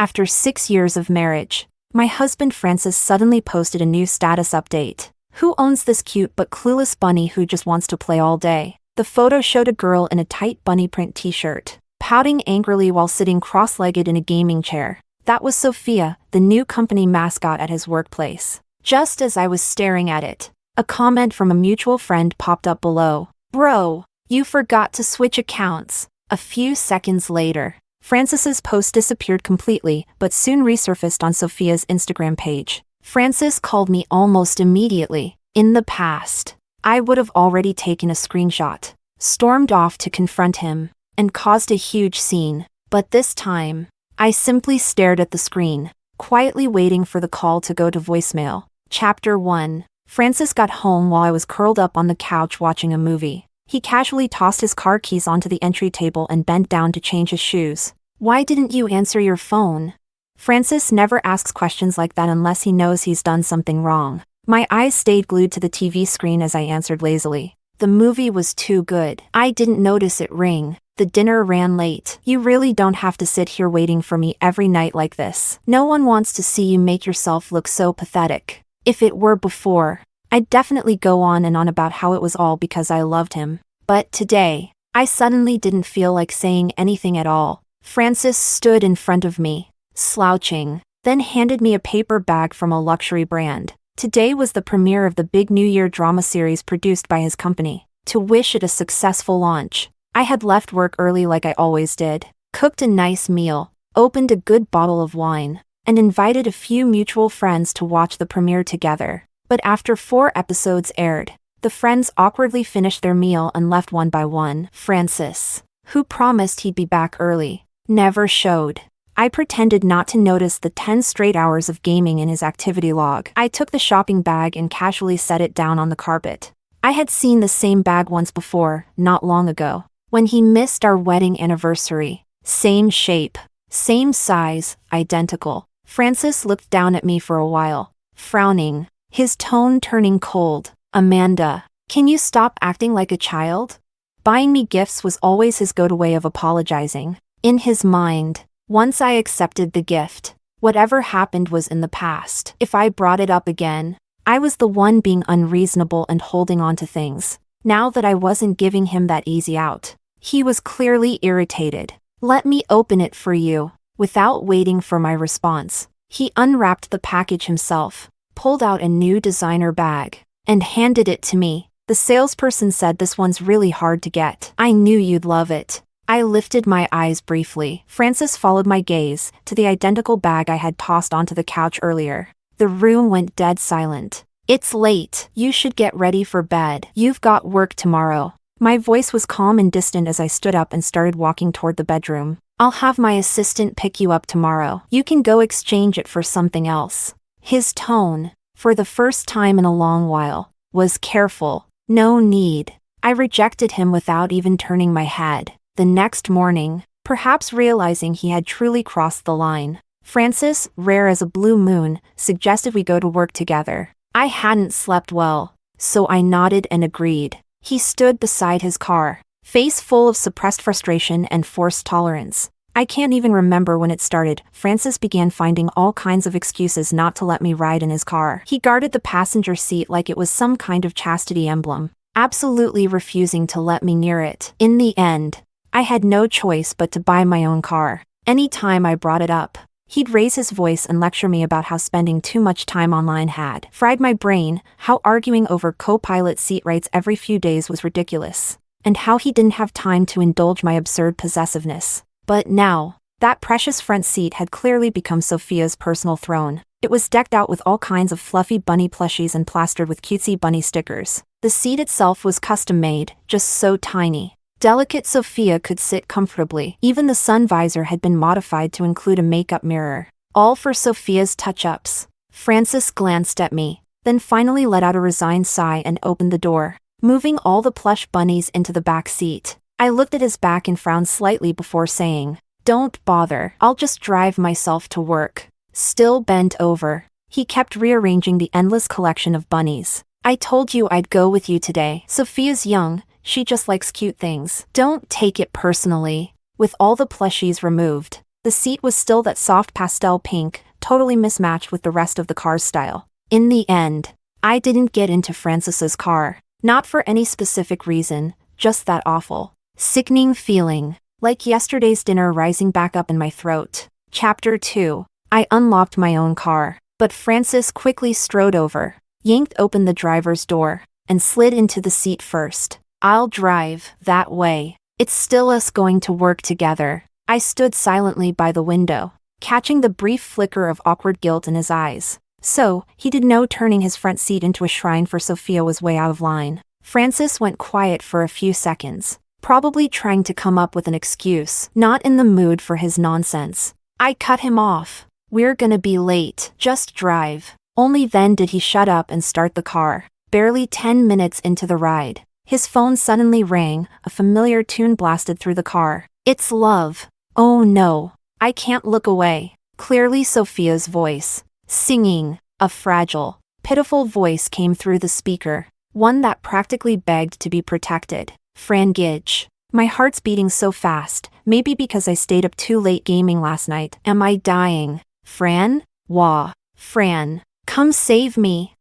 After 6 years of marriage, my husband Francis suddenly posted a new status update. Who owns this cute but clueless bunny who just wants to play all day? The photo showed a girl in a tight bunny print t-shirt, pouting angrily while sitting cross-legged in a gaming chair. That was Sophia, the new company mascot at his workplace. Just as I was staring at it, a comment from a mutual friend popped up below. "Bro, you forgot to switch accounts." A few seconds later, Francis's post disappeared completely but soon resurfaced on Sophia's Instagram page. Francis called me almost immediately. In the past, I would have already taken a screenshot, stormed off to confront him, and caused a huge scene. But this time, I simply stared at the screen, quietly waiting for the call to go to voicemail. Chapter 1. Francis got home while I was curled up on the couch watching a movie. He casually tossed his car keys onto the entry table and bent down to change his shoes. "Why didn't you answer your phone?" Francis never asks questions like that unless he knows he's done something wrong. My eyes stayed glued to the TV screen as I answered lazily. "The movie was too good. I didn't notice it ring. The dinner ran late. You really don't have to sit here waiting for me every night like this. No one wants to see you make yourself look so pathetic." If it were before, I'd definitely go on and on about how it was all because I loved him. But today, I suddenly didn't feel like saying anything at all. Francis stood in front of me, slouching, then handed me a paper bag from a luxury brand. Today was the premiere of the big New Year drama series produced by his company. To wish it a successful launch, I had left work early like I always did, cooked a nice meal, opened a good bottle of wine, and invited a few mutual friends to watch the premiere together. But after 4 episodes aired, the friends awkwardly finished their meal and left one by one. Francis, who promised he'd be back early, never showed. I pretended not to notice the 10 straight hours of gaming in his activity log. I took the shopping bag and casually set it down on the carpet. I had seen the same bag once before, not long ago, when he missed our wedding anniversary. Same shape, same size, identical. Francis looked down at me for a while, frowning, his tone turning cold. "Amanda, can you stop acting like a child?" Buying me gifts was always his go-to way of apologizing. In his mind, once I accepted the gift, whatever happened was in the past. If I brought it up again, I was the one being unreasonable and holding on to things. Now that I wasn't giving him that easy out, he was clearly irritated. "Let me open it for you." Without waiting for my response, he unwrapped the package himself, pulled out a new designer bag, and handed it to me. "The salesperson said this one's really hard to get. I knew you'd love it." I lifted my eyes briefly. Francis followed my gaze to the identical bag I had tossed onto the couch earlier. The room went dead silent. "It's late. You should get ready for bed. You've got work tomorrow." My voice was calm and distant as I stood up and started walking toward the bedroom. "I'll have my assistant pick you up tomorrow. You can go exchange it for something else." His tone, for the first time in a long while, was careful. "No need." I rejected him without even turning my head. The next morning, perhaps realizing he had truly crossed the line, Francis, rare as a blue moon, suggested we go to work together. I hadn't slept well, so I nodded and agreed. He stood beside his car, face full of suppressed frustration and forced tolerance. I can't even remember when it started. Francis began finding all kinds of excuses not to let me ride in his car. He guarded the passenger seat like it was some kind of chastity emblem, absolutely refusing to let me near it. In the end, I had no choice but to buy my own car. Any time I brought it up, he'd raise his voice and lecture me about how spending too much time online had fried my brain, how arguing over co-pilot seat rights every few days was ridiculous, and how he didn't have time to indulge my absurd possessiveness. But now, that precious front seat had clearly become Sophia's personal throne. It was decked out with all kinds of fluffy bunny plushies and plastered with cutesy bunny stickers. The seat itself was custom-made, just so tiny. Delicate Sophia could sit comfortably. Even the sun visor had been modified to include a makeup mirror. All for Sophia's touch-ups. Francis glanced at me, then finally let out a resigned sigh and opened the door, moving all the plush bunnies into the back seat. I looked at his back and frowned slightly before saying, "Don't bother, I'll just drive myself to work." Still bent over, he kept rearranging the endless collection of bunnies. "I told you I'd go with you today. Sophia's young, she just likes cute things. Don't take it personally." With all the plushies removed, The seat was still that soft pastel pink, totally mismatched with the rest of the car's style. In the end, I didn't get into Frances's car. Not for any specific reason, just that awful, sickening feeling, like yesterday's dinner rising back up in my throat. Chapter 2. I unlocked my own car, but Frances quickly strode over, yanked open the driver's door, and slid into the seat first. I'll drive, that way. It's still us going to work together. I stood silently by the window, catching the brief flicker of awkward guilt in his eyes. So, he did know turning his front seat into a shrine for Sophia was way out of line. Frances went quiet for a few seconds, probably trying to come up with an excuse, not in the mood for his nonsense. I cut him off. We're gonna be late, just drive. Only then did he shut up and start the car. Barely 10 minutes into the ride, his phone suddenly rang, a familiar tune blasted through the car. It's Love. Oh no. I can't look away. Clearly Sophia's voice. Singing. A fragile, pitiful voice came through the speaker, one that practically begged to be protected. Fran Gidge. My heart's beating so fast, maybe because I stayed up too late gaming last night. Am I dying? Fran? Wah. Fran. Come save me.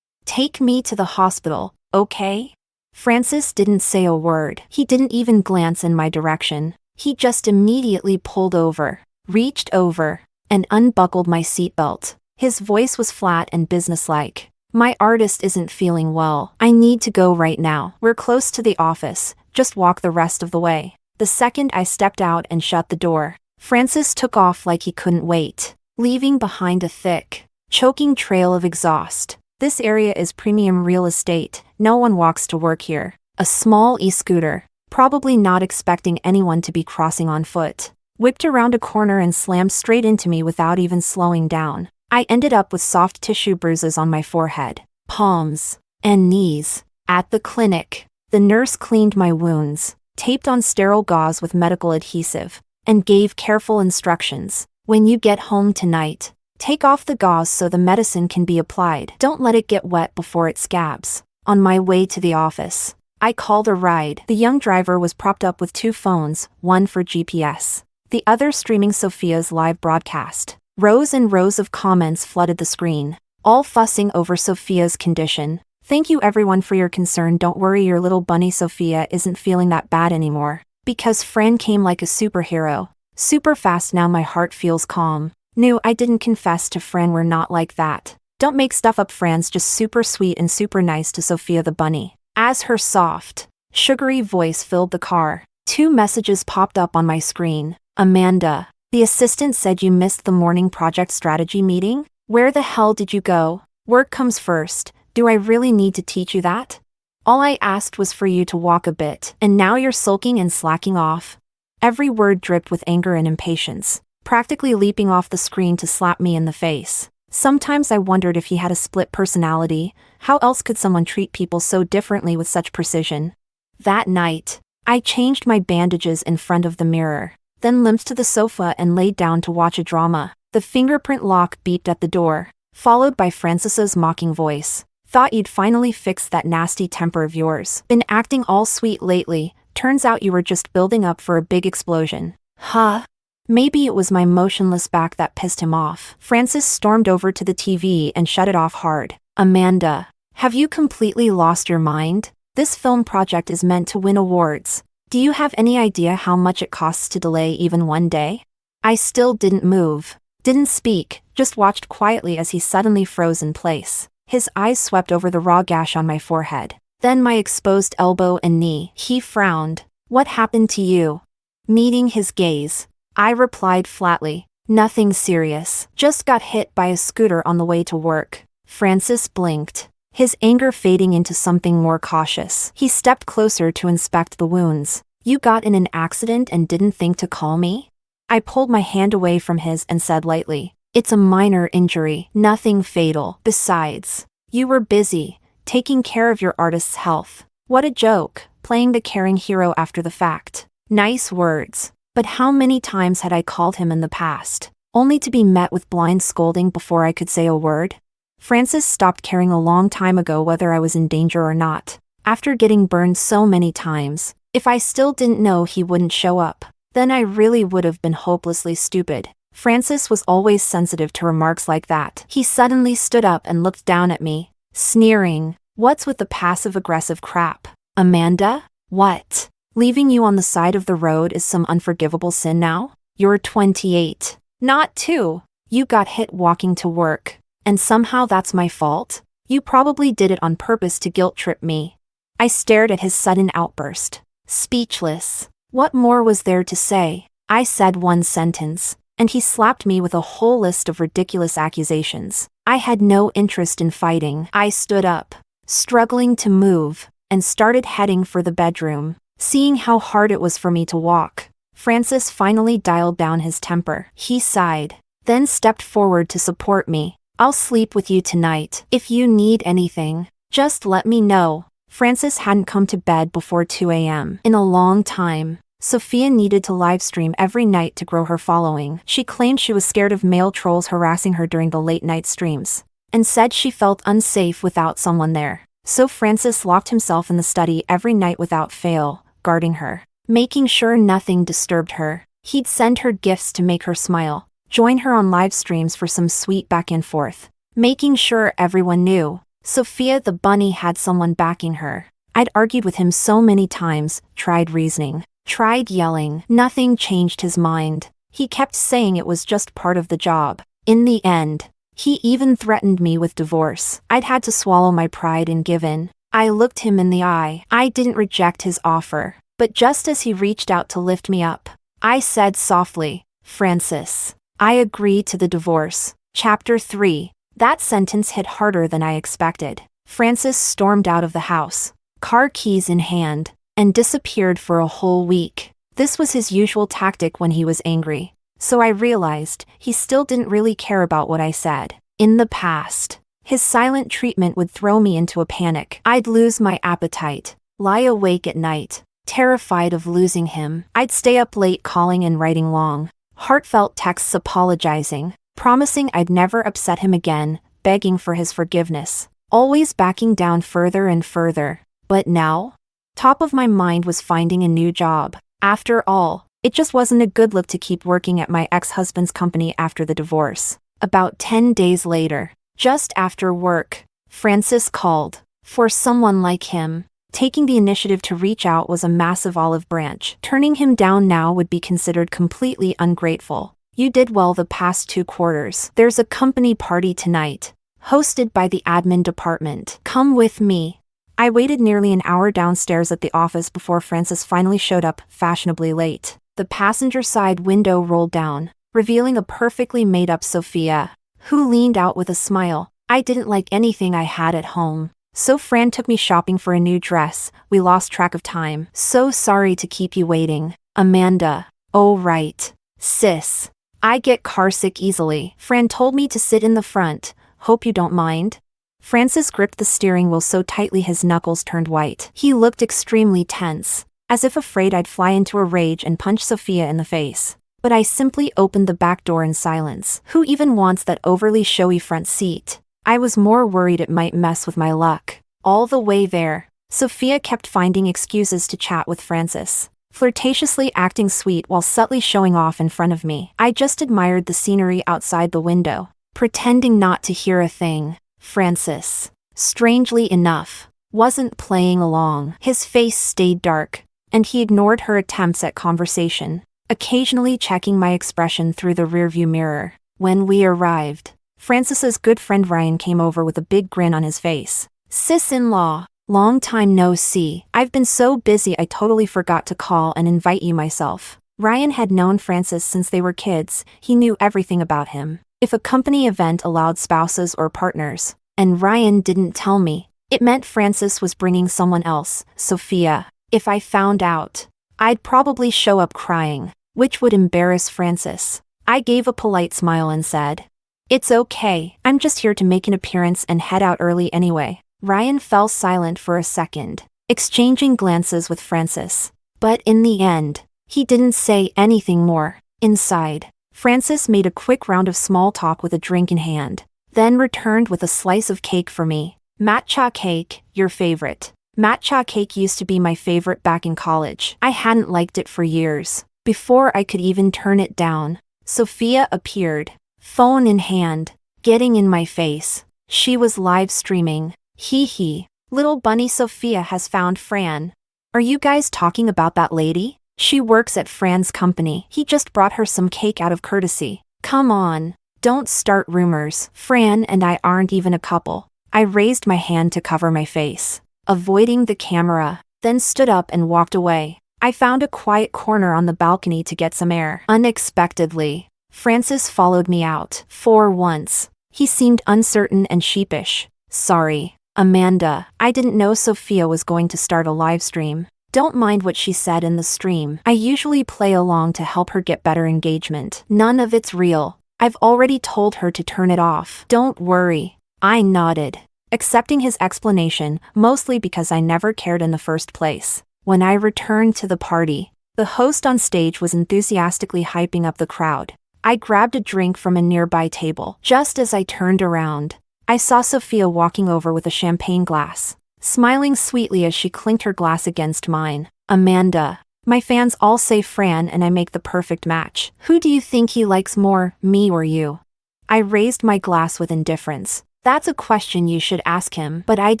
Take me to the hospital, okay? Francis didn't say a word. He didn't even glance in my direction. He just immediately pulled over, reached over, and unbuckled my seatbelt. His voice was flat and businesslike. My artist isn't feeling well. I need to go right now. We're close to the office. Just walk the rest of the way. The second I stepped out and shut the door, Francis took off like he couldn't wait, leaving behind a thick, choking trail of exhaust. This area is premium real estate. No one walks to work here. A small e-scooter, probably not expecting anyone to be crossing on foot, whipped around a corner and slammed straight into me without even slowing down. I ended up with soft tissue bruises on my forehead, palms, and knees. At the clinic, the nurse cleaned my wounds, taped on sterile gauze with medical adhesive, and gave careful instructions. When you get home tonight, take off the gauze so the medicine can be applied. Don't let it get wet before it scabs. On my way to the office, I called a ride. The young driver was propped up with 2 phones, one for GPS, the other streaming Sophia's live broadcast. Rows and rows of comments flooded the screen, all fussing over Sophia's condition. Thank you everyone for your concern. Don't worry, your little bunny Sophia isn't feeling that bad anymore. Because Fran came like a superhero. Super fast now my heart feels calm. No, I didn't confess to Fran, we're not like that. Don't make stuff up, Fran's just super sweet and super nice to Sophia the bunny. As her soft, sugary voice filled the car, 2 messages popped up on my screen. Amanda. The assistant said you missed the morning project strategy meeting? Where the hell did you go? Work comes first. Do I really need to teach you that? All I asked was for you to walk a bit, and now you're sulking and slacking off. Every word dripped with anger and impatience, practically leaping off the screen to slap me in the face. Sometimes I wondered if he had a split personality. How else could someone treat people so differently with such precision? That night, I changed my bandages in front of the mirror, then limped to the sofa and laid down to watch a drama. The fingerprint lock beeped at the door, followed by Frances's mocking voice. Thought you'd finally fixed that nasty temper of yours. Been acting all sweet lately. Turns out you were just building up for a big explosion. Huh? Maybe it was my motionless back that pissed him off. Frances stormed over to the TV and shut it off hard. Amanda, have you completely lost your mind? This film project is meant to win awards. Do you have any idea how much it costs to delay even one day? I still didn't move, didn't speak, just watched quietly as he suddenly froze in place. His eyes swept over the raw gash on my forehead, then my exposed elbow and knee. He frowned. What happened to you? Meeting his gaze, I replied flatly, nothing serious. Just got hit by a scooter on the way to work. Francis blinked, his anger fading into something more cautious. He stepped closer to inspect the wounds. You got in an accident and didn't think to call me? I pulled my hand away from his and said lightly, it's a minor injury, nothing fatal. Besides, you were busy, taking care of your artist's health. What a joke, playing the caring hero after the fact. Nice words. But how many times had I called him in the past, only to be met with blind scolding before I could say a word? Francis stopped caring a long time ago whether I was in danger or not. After getting burned so many times, if I still didn't know, he wouldn't show up. then I really would have been hopelessly stupid. Francis was always sensitive to remarks like that. He suddenly stood up and looked down at me, sneering. What's with the passive-aggressive crap? Amanda? What? Leaving you on the side of the road is some unforgivable sin now? You're 28. Not 2. You got hit walking to work. And somehow that's my fault? You probably did it on purpose to guilt-trip me. I stared at his sudden outburst, speechless. What more was there to say? I said one sentence, and he slapped me with a whole list of ridiculous accusations. I had no interest in fighting. I stood up, struggling to move, and started heading for the bedroom. Seeing how hard it was for me to walk, Francis finally dialed down his temper. He sighed, then stepped forward to support me. I'll sleep with you tonight. If you need anything, just let me know. Francis hadn't come to bed before 2 a.m. in a long time. Sophia needed to livestream every night to grow her following. She claimed she was scared of male trolls harassing her during the late-night streams, and said she felt unsafe without someone there. So Francis locked himself in the study every night without fail, guarding her, making sure nothing disturbed her. He'd send her gifts to make her smile, join her on live streams for some sweet back and forth, making sure everyone knew Sophia the bunny had someone backing her. I'd argued with him so many times, tried reasoning, tried yelling. Nothing changed his mind. He kept saying it was just part of the job. In the end, he even threatened me with divorce. I'd had to swallow my pride and give in. I looked him in the eye. I didn't reject his offer, but just as he reached out to lift me up, I said softly, Francis, I agree to the divorce. Chapter 3. That sentence hit harder than I expected. Francis stormed out of the house, car keys in hand, and disappeared for a whole week. This was his usual tactic when he was angry, so I realized he still didn't really care about what I said. In the past, his silent treatment would throw me into a panic. I'd lose my appetite, lie awake at night, terrified of losing him. I'd stay up late calling and writing long, heartfelt texts apologizing, promising I'd never upset him again, begging for his forgiveness, always backing down further and further. But now, top of my mind was finding a new job. After all, it just wasn't a good look to keep working at my ex-husband's company after the divorce. About 10 days later, just after work, Francis called. For someone like him, taking the initiative to reach out was a massive olive branch. Turning him down now would be considered completely ungrateful. You did well the past 2 quarters. There's a company party tonight, hosted by the admin department. Come with me. I waited nearly an hour downstairs at the office before Francis finally showed up, fashionably late. The passenger side window rolled down, revealing a perfectly made-up Sophia, who leaned out with a smile. I didn't like anything I had at home, so Fran took me shopping for a new dress. We lost track of time. So sorry to keep you waiting. Amanda. Oh right. Sis. I get carsick easily. Fran told me to sit in the front. Hope you don't mind. Francis gripped the steering wheel so tightly his knuckles turned white. He looked extremely tense, as if afraid I'd fly into a rage and punch Sophia in the face. But I simply opened the back door in silence. Who even wants that overly showy front seat? I was more worried it might mess with my luck. All the way there, Sophia kept finding excuses to chat with Francis, flirtatiously acting sweet while subtly showing off in front of me. I just admired the scenery outside the window, pretending not to hear a thing. Francis, strangely enough, wasn't playing along. His face stayed dark, and he ignored her attempts at conversation, occasionally checking my expression through the rearview mirror. When we arrived, Francis's good friend Ryan came over with a big grin on his face. Sis-in-law, long time no see. I've been so busy I totally forgot to call and invite you myself. Ryan had known Francis since they were kids. He knew everything about him. If a company event allowed spouses or partners, and Ryan didn't tell me, it meant Francis was bringing someone else, Sophia. If I found out, I'd probably show up crying, which would embarrass Francis. I gave a polite smile and said, It's okay, I'm just here to make an appearance and head out early anyway. Ryan fell silent for a second, exchanging glances with Francis. But in the end, he didn't say anything more. Inside, Francis made a quick round of small talk with a drink in hand, then returned with a slice of cake for me. Matcha cake, your favorite. Matcha cake used to be my favorite back in college. I hadn't liked it for years, Before I could even turn it down, Sophia appeared, phone in hand, getting in my face. She was live streaming. Hee hee. Little bunny Sophia has found Fran. Are you guys talking about that lady? She works at Fran's company. He just brought her some cake out of courtesy. Come on. Don't start rumors. Fran and I aren't even a couple. I raised my hand to cover my face, avoiding the camera, then stood up and walked away. I found a quiet corner on the balcony to get some air. Unexpectedly, Francis followed me out. For once, he seemed uncertain and sheepish. Sorry, Amanda, I didn't know Sophia was going to start a live stream. Don't mind what she said in the stream. I usually play along to help her get better engagement. None of it's real. I've already told her to turn it off. Don't worry. I nodded, accepting his explanation, mostly because I never cared in the first place. When I returned to the party, the host on stage was enthusiastically hyping up the crowd. I grabbed a drink from a nearby table. Just as I turned around, I saw Sophia walking over with a champagne glass, smiling sweetly as she clinked her glass against mine. Amanda, my fans all say Fran and I make the perfect match. Who do you think he likes more, me or you? I raised my glass with indifference. That's a question you should ask him, but I'd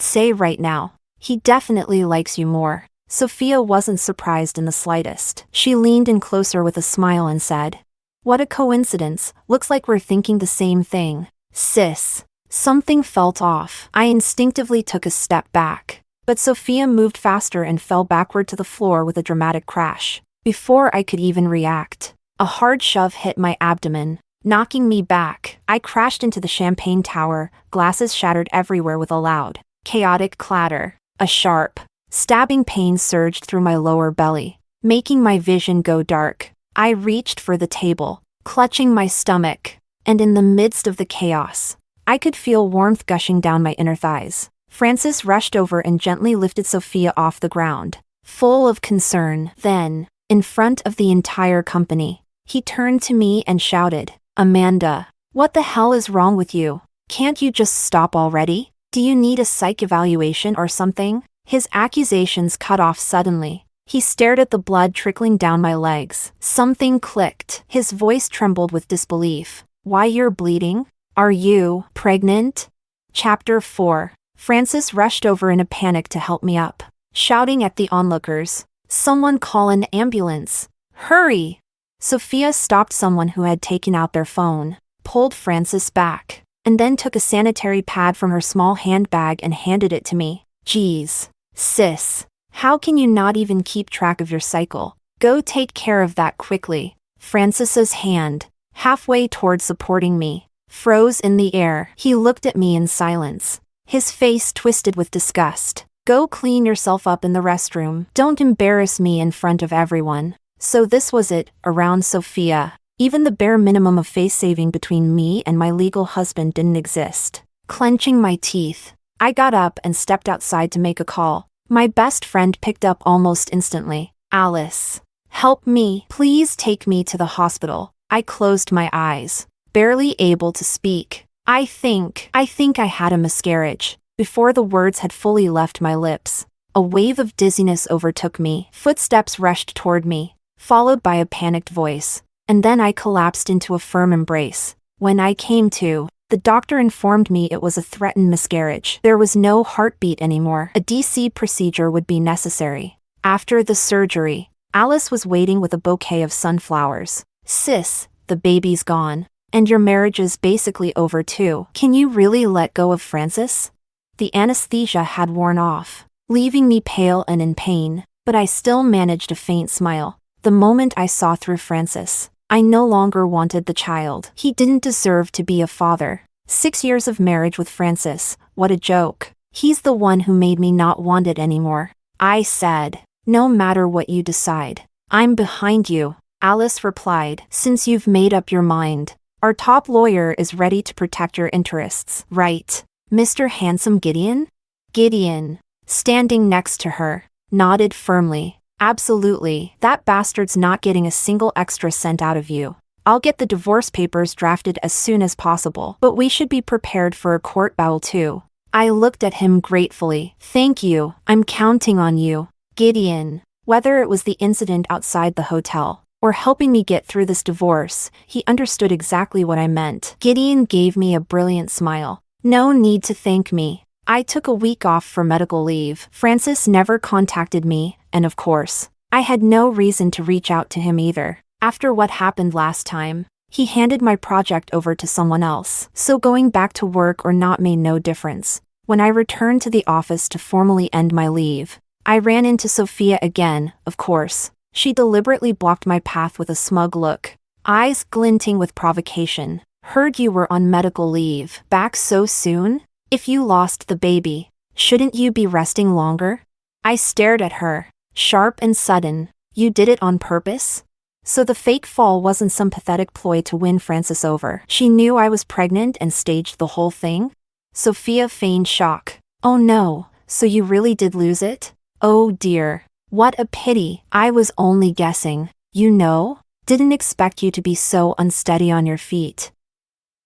say right now, he definitely likes you more. Sophia wasn't surprised in the slightest. She leaned in closer with a smile and said, "What a coincidence, looks like we're thinking the same thing." Sis. Something felt off. I instinctively took a step back, but Sophia moved faster and fell backward to the floor with a dramatic crash. Before I could even react, a hard shove hit my abdomen, knocking me back. I crashed into the champagne tower, glasses shattered everywhere with a loud, chaotic clatter. A sharp, stabbing pain surged through my lower belly, making my vision go dark. I reached for the table, clutching my stomach, and in the midst of the chaos, I could feel warmth gushing down my inner thighs. Francis rushed over and gently lifted Sophia off the ground, full of concern. Then, in front of the entire company, he turned to me and shouted, "Amanda, what the hell is wrong with you? Can't you just stop already? Do you need a psych evaluation or something?" His accusations cut off suddenly. He stared at the blood trickling down my legs. Something clicked. His voice trembled with disbelief. "Why you're bleeding? Are you pregnant?" Chapter 4. Francis rushed over in a panic to help me up, shouting at the onlookers, "Someone call an ambulance! Hurry!" Sophia stopped someone who had taken out their phone, pulled Francis back, and then took a sanitary pad from her small handbag and handed it to me. "Geez, sis, how can you not even keep track of your cycle? Go take care of that quickly." Francis's hand, halfway toward supporting me, froze in the air. He looked at me in silence, his face twisted with disgust. "Go clean yourself up in the restroom. Don't embarrass me in front of everyone." So this was it, around Sophia. Even the bare minimum of face saving between me and my legal husband didn't exist. Clenching my teeth, I got up and stepped outside to make a call. My best friend picked up almost instantly. "Alice, help me. Please take me to the hospital." I closed my eyes, barely able to speak. I think I had a miscarriage. Before the words had fully left my lips, a wave of dizziness overtook me. Footsteps rushed toward me, followed by a panicked voice, and then I collapsed into a firm embrace. When I came to, the doctor informed me it was a threatened miscarriage. There was no heartbeat anymore. A DC procedure would be necessary. After the surgery, Alice was waiting with a bouquet of sunflowers. "Sis, the baby's gone. And your marriage is basically over too. Can you really let go of Francis?" The anesthesia had worn off, leaving me pale and in pain, but I still managed a faint smile. The moment I saw through Francis, I no longer wanted the child. He didn't deserve to be a father. 6 years of marriage with Francis, what a joke. He's the one who made me not want it anymore. I said, "No matter what you decide, I'm behind you." Alice replied, "Since you've made up your mind, our top lawyer is ready to protect your interests, right, Mr. Handsome Gideon?" Gideon, standing next to her, nodded firmly. "Absolutely. That bastard's not getting a single extra cent out of you. I'll get the divorce papers drafted as soon as possible, but we should be prepared for a court battle too." I looked at him gratefully. "Thank you. I'm counting on you, Gideon." Whether it was the incident outside the hotel, or helping me get through this divorce. He understood exactly what I meant. Gideon gave me a brilliant smile. No need to thank me. I took a week off for medical leave. Francis never contacted me, and of course, I had no reason to reach out to him either. After what happened last time, he handed my project over to someone else. So going back to work or not made no difference. When I returned to the office to formally end my leave, I ran into Sophia again, of course. She deliberately blocked my path with a smug look, eyes glinting with provocation. Heard you were on medical leave. Back so soon? If you lost the baby, shouldn't you be resting longer? I stared at her, sharp and sudden. You did it on purpose? So the fake fall wasn't some pathetic ploy to win Francis over. She knew I was pregnant and staged the whole thing? Sophia feigned shock. Oh no, so you really did lose it? Oh dear. What a pity. I was only guessing. You know? Didn't expect you to be so unsteady on your feet.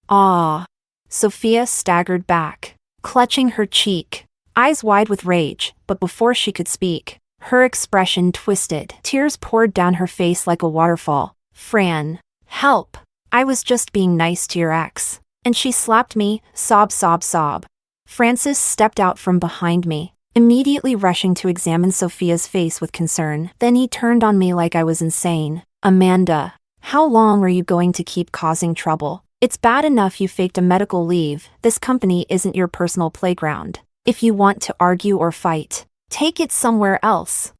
Ah. Sophia staggered back, clutching her cheek, eyes wide with rage, but before she could speak, her expression twisted. Tears poured down her face like a waterfall. Fran, help. I was just being nice to your ex. And she slapped me, sob, sob, sob. Francis stepped out from behind me, immediately rushing to examine Sophia's face with concern. Then he turned on me like I was insane. Amanda, how long are you going to keep causing trouble? It's bad enough you faked a medical leave. This company isn't your personal playground. If you want to argue or fight, take it somewhere else.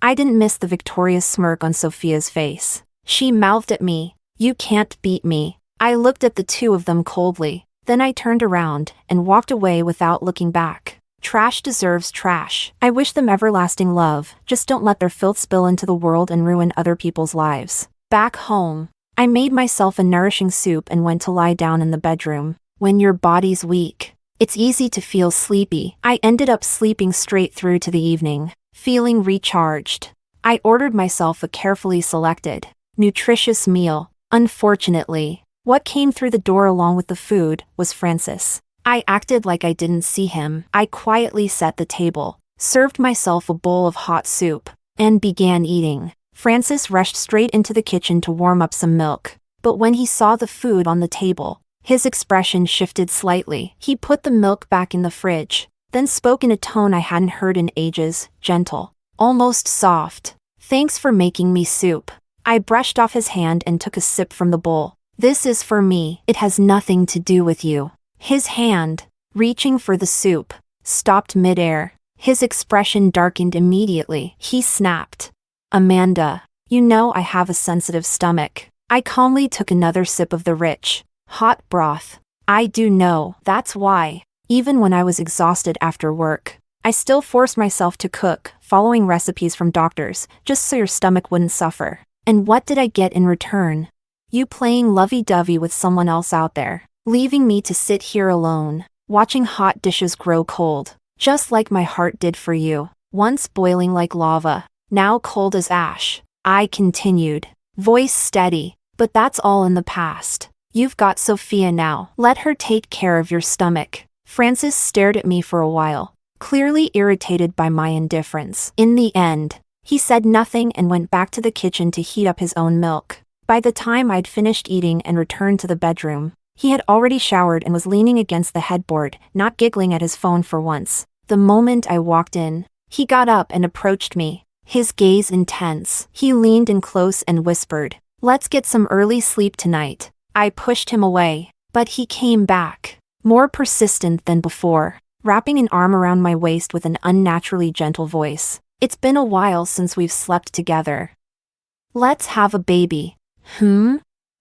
I didn't miss the victorious smirk on Sophia's face. She mouthed at me, you can't beat me. I looked at the two of them coldly. Then I turned around and walked away without looking back. Trash deserves trash. I wish them everlasting love, just don't let their filth spill into the world and ruin other people's lives. Back home, I made myself a nourishing soup and went to lie down in the bedroom. When your body's weak, it's easy to feel sleepy. I ended up sleeping straight through to the evening, feeling recharged. I ordered myself a carefully selected, nutritious meal. Unfortunately, what came through the door along with the food was Francis. I acted like I didn't see him. I quietly set the table, served myself a bowl of hot soup, and began eating. Francis rushed straight into the kitchen to warm up some milk, but when he saw the food on the table, his expression shifted slightly. He put the milk back in the fridge, then spoke in a tone I hadn't heard in ages, gentle, almost soft. Thanks for making me soup. I brushed off his hand and took a sip from the bowl. This is for me. It has nothing to do with you. His hand, reaching for the soup, stopped midair. His expression darkened immediately. He snapped. Amanda, you know I have a sensitive stomach. I calmly took another sip of the rich, hot broth. I do know. That's why, even when I was exhausted after work, I still forced myself to cook, following recipes from doctors, just so your stomach wouldn't suffer. And what did I get in return? You playing lovey-dovey with someone else out there, leaving me to sit here alone, watching hot dishes grow cold, just like my heart did for you, once boiling like lava, now cold as ash. I continued, voice steady, but that's all in the past. You've got Sophia now. Let her take care of your stomach. Francis stared at me for a while, clearly irritated by my indifference. In the end, he said nothing and went back to the kitchen to heat up his own milk. By the time I'd finished eating and returned to the bedroom, he had already showered and was leaning against the headboard, not giggling at his phone for once. The moment I walked in, he got up and approached me, his gaze intense. He leaned in close and whispered, "Let's get some early sleep tonight." I pushed him away, but he came back, more persistent than before, wrapping an arm around my waist with an unnaturally gentle voice. It's been a while since we've slept together. Let's have a baby.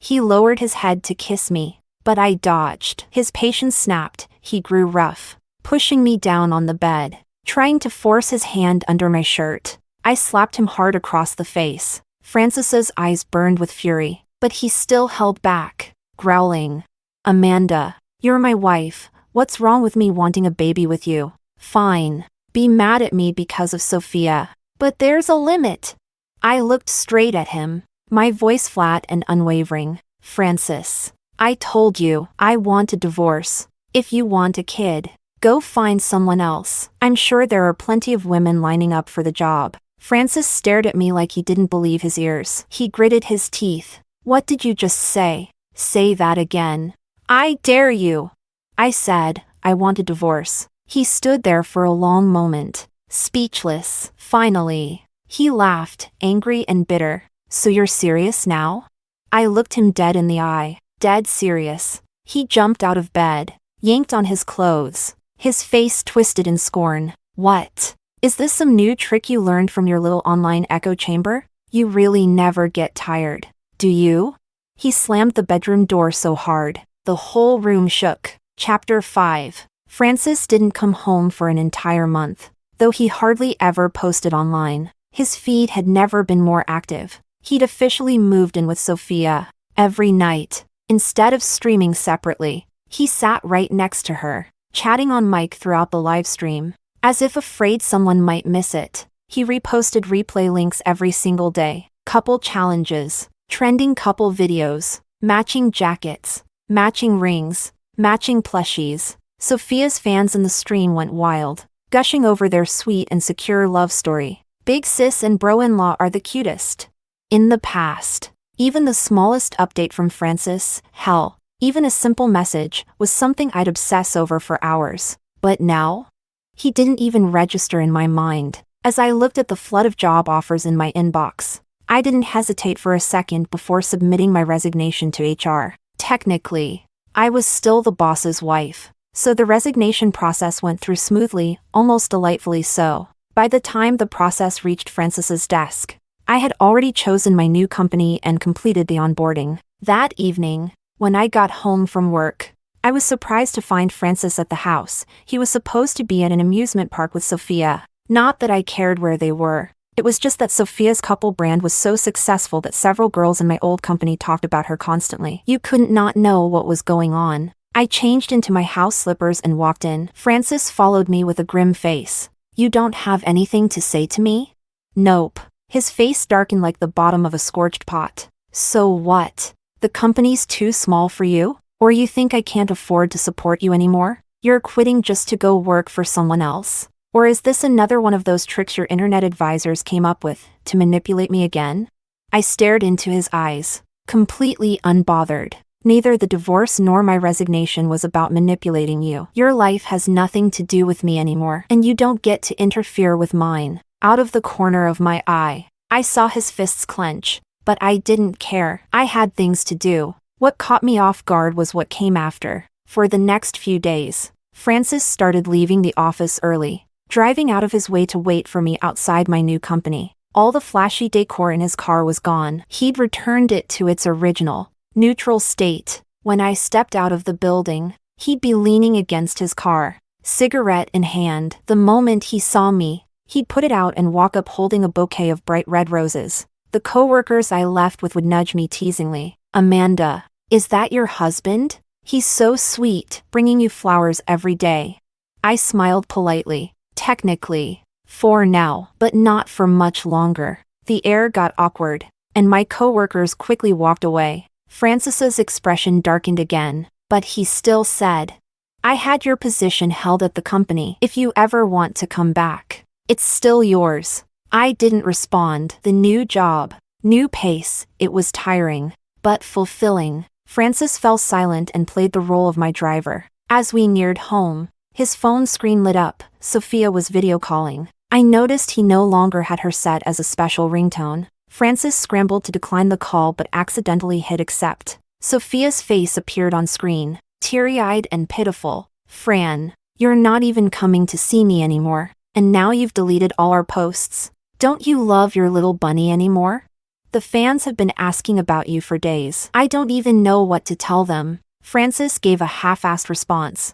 He lowered his head to kiss me, but I dodged. His patience snapped. He grew rough, pushing me down on the bed, trying to force his hand under my shirt. I slapped him hard across the face. Francis's eyes burned with fury, but he still held back, growling, "Amanda, you're my wife. What's wrong with me wanting a baby with you? Fine. Be mad at me because of Sophia. But there's a limit." I looked straight at him, my voice flat and unwavering. "Francis, I told you, I want a divorce. If you want a kid, go find someone else. I'm sure there are plenty of women lining up for the job." Francis stared at me like he didn't believe his ears. He gritted his teeth. What did you just say? Say that again. I dare you. I said, I want a divorce. He stood there for a long moment, speechless. Finally, he laughed, angry and bitter. So you're serious now? I looked him dead in the eye, dead serious. He jumped out of bed, yanked on his clothes, his face twisted in scorn. What? Is this some new trick you learned from your little online echo chamber? You really never get tired, do you? He slammed the bedroom door so hard, the whole room shook. Chapter 5. Francis didn't come home for an entire month. Though he hardly ever posted online, his feed had never been more active. He'd officially moved in with Sophia. Every night, instead of streaming separately, he sat right next to her, chatting on mic throughout the live stream. As if afraid someone might miss it, he reposted replay links every single day. Couple challenges, trending couple videos, matching jackets, matching rings, matching plushies. Sophia's fans in the stream went wild, gushing over their sweet and secure love story. Big sis and bro-in-law are the cutest. In the past, even the smallest update from Francis, hell, even a simple message, was something I'd obsess over for hours. But now? He didn't even register in my mind. As I looked at the flood of job offers in my inbox, I didn't hesitate for a second before submitting my resignation to HR. Technically, I was still the boss's wife, so the resignation process went through smoothly, almost delightfully so. By the time the process reached Francis's desk, I had already chosen my new company and completed the onboarding. That evening, when I got home from work, I was surprised to find Francis at the house. He was supposed to be at an amusement park with Sophia. Not that I cared where they were. It was just that Sophia's couple brand was so successful that several girls in my old company talked about her constantly. You couldn't not know what was going on. I changed into my house slippers and walked in. Francis followed me with a grim face. You don't have anything to say to me? Nope. His face darkened like the bottom of a scorched pot. So what? The company's too small for you? Or you think I can't afford to support you anymore? You're quitting just to go work for someone else? Or is this another one of those tricks your internet advisors came up with to manipulate me again? I stared into his eyes, completely unbothered. Neither the divorce nor my resignation was about manipulating you. Your life has nothing to do with me anymore, and you don't get to interfere with mine. Out of the corner of my eye, I saw his fists clench, but I didn't care. I had things to do. What caught me off guard was what came after. For the next few days, Francis started leaving the office early, driving out of his way to wait for me outside my new company. All the flashy decor in his car was gone. He'd returned it to its original, neutral state. When I stepped out of the building, he'd be leaning against his car, cigarette in hand. The moment he saw me, he'd put it out and walk up holding a bouquet of bright red roses. The coworkers I left with would nudge me teasingly. Amanda, is that your husband? He's so sweet, bringing you flowers every day. I smiled politely. Technically, for now, but not for much longer. The air got awkward, and my coworkers quickly walked away. Francis's expression darkened again, but he still said, I had your position held at the company. If you ever want to come back, it's still yours. I didn't respond. The new job, new pace, it was tiring, but fulfilling. Francis fell silent and played the role of my driver. As we neared home, his phone screen lit up. Sophia was video calling. I noticed he no longer had her set as a special ringtone. Francis scrambled to decline the call but accidentally hit accept. Sophia's face appeared on screen, teary-eyed and pitiful. Fran, you're not even coming to see me anymore, and now you've deleted all our posts. Don't you love your little bunny anymore? The fans have been asking about you for days. I don't even know what to tell them. Francis gave a half-assed response.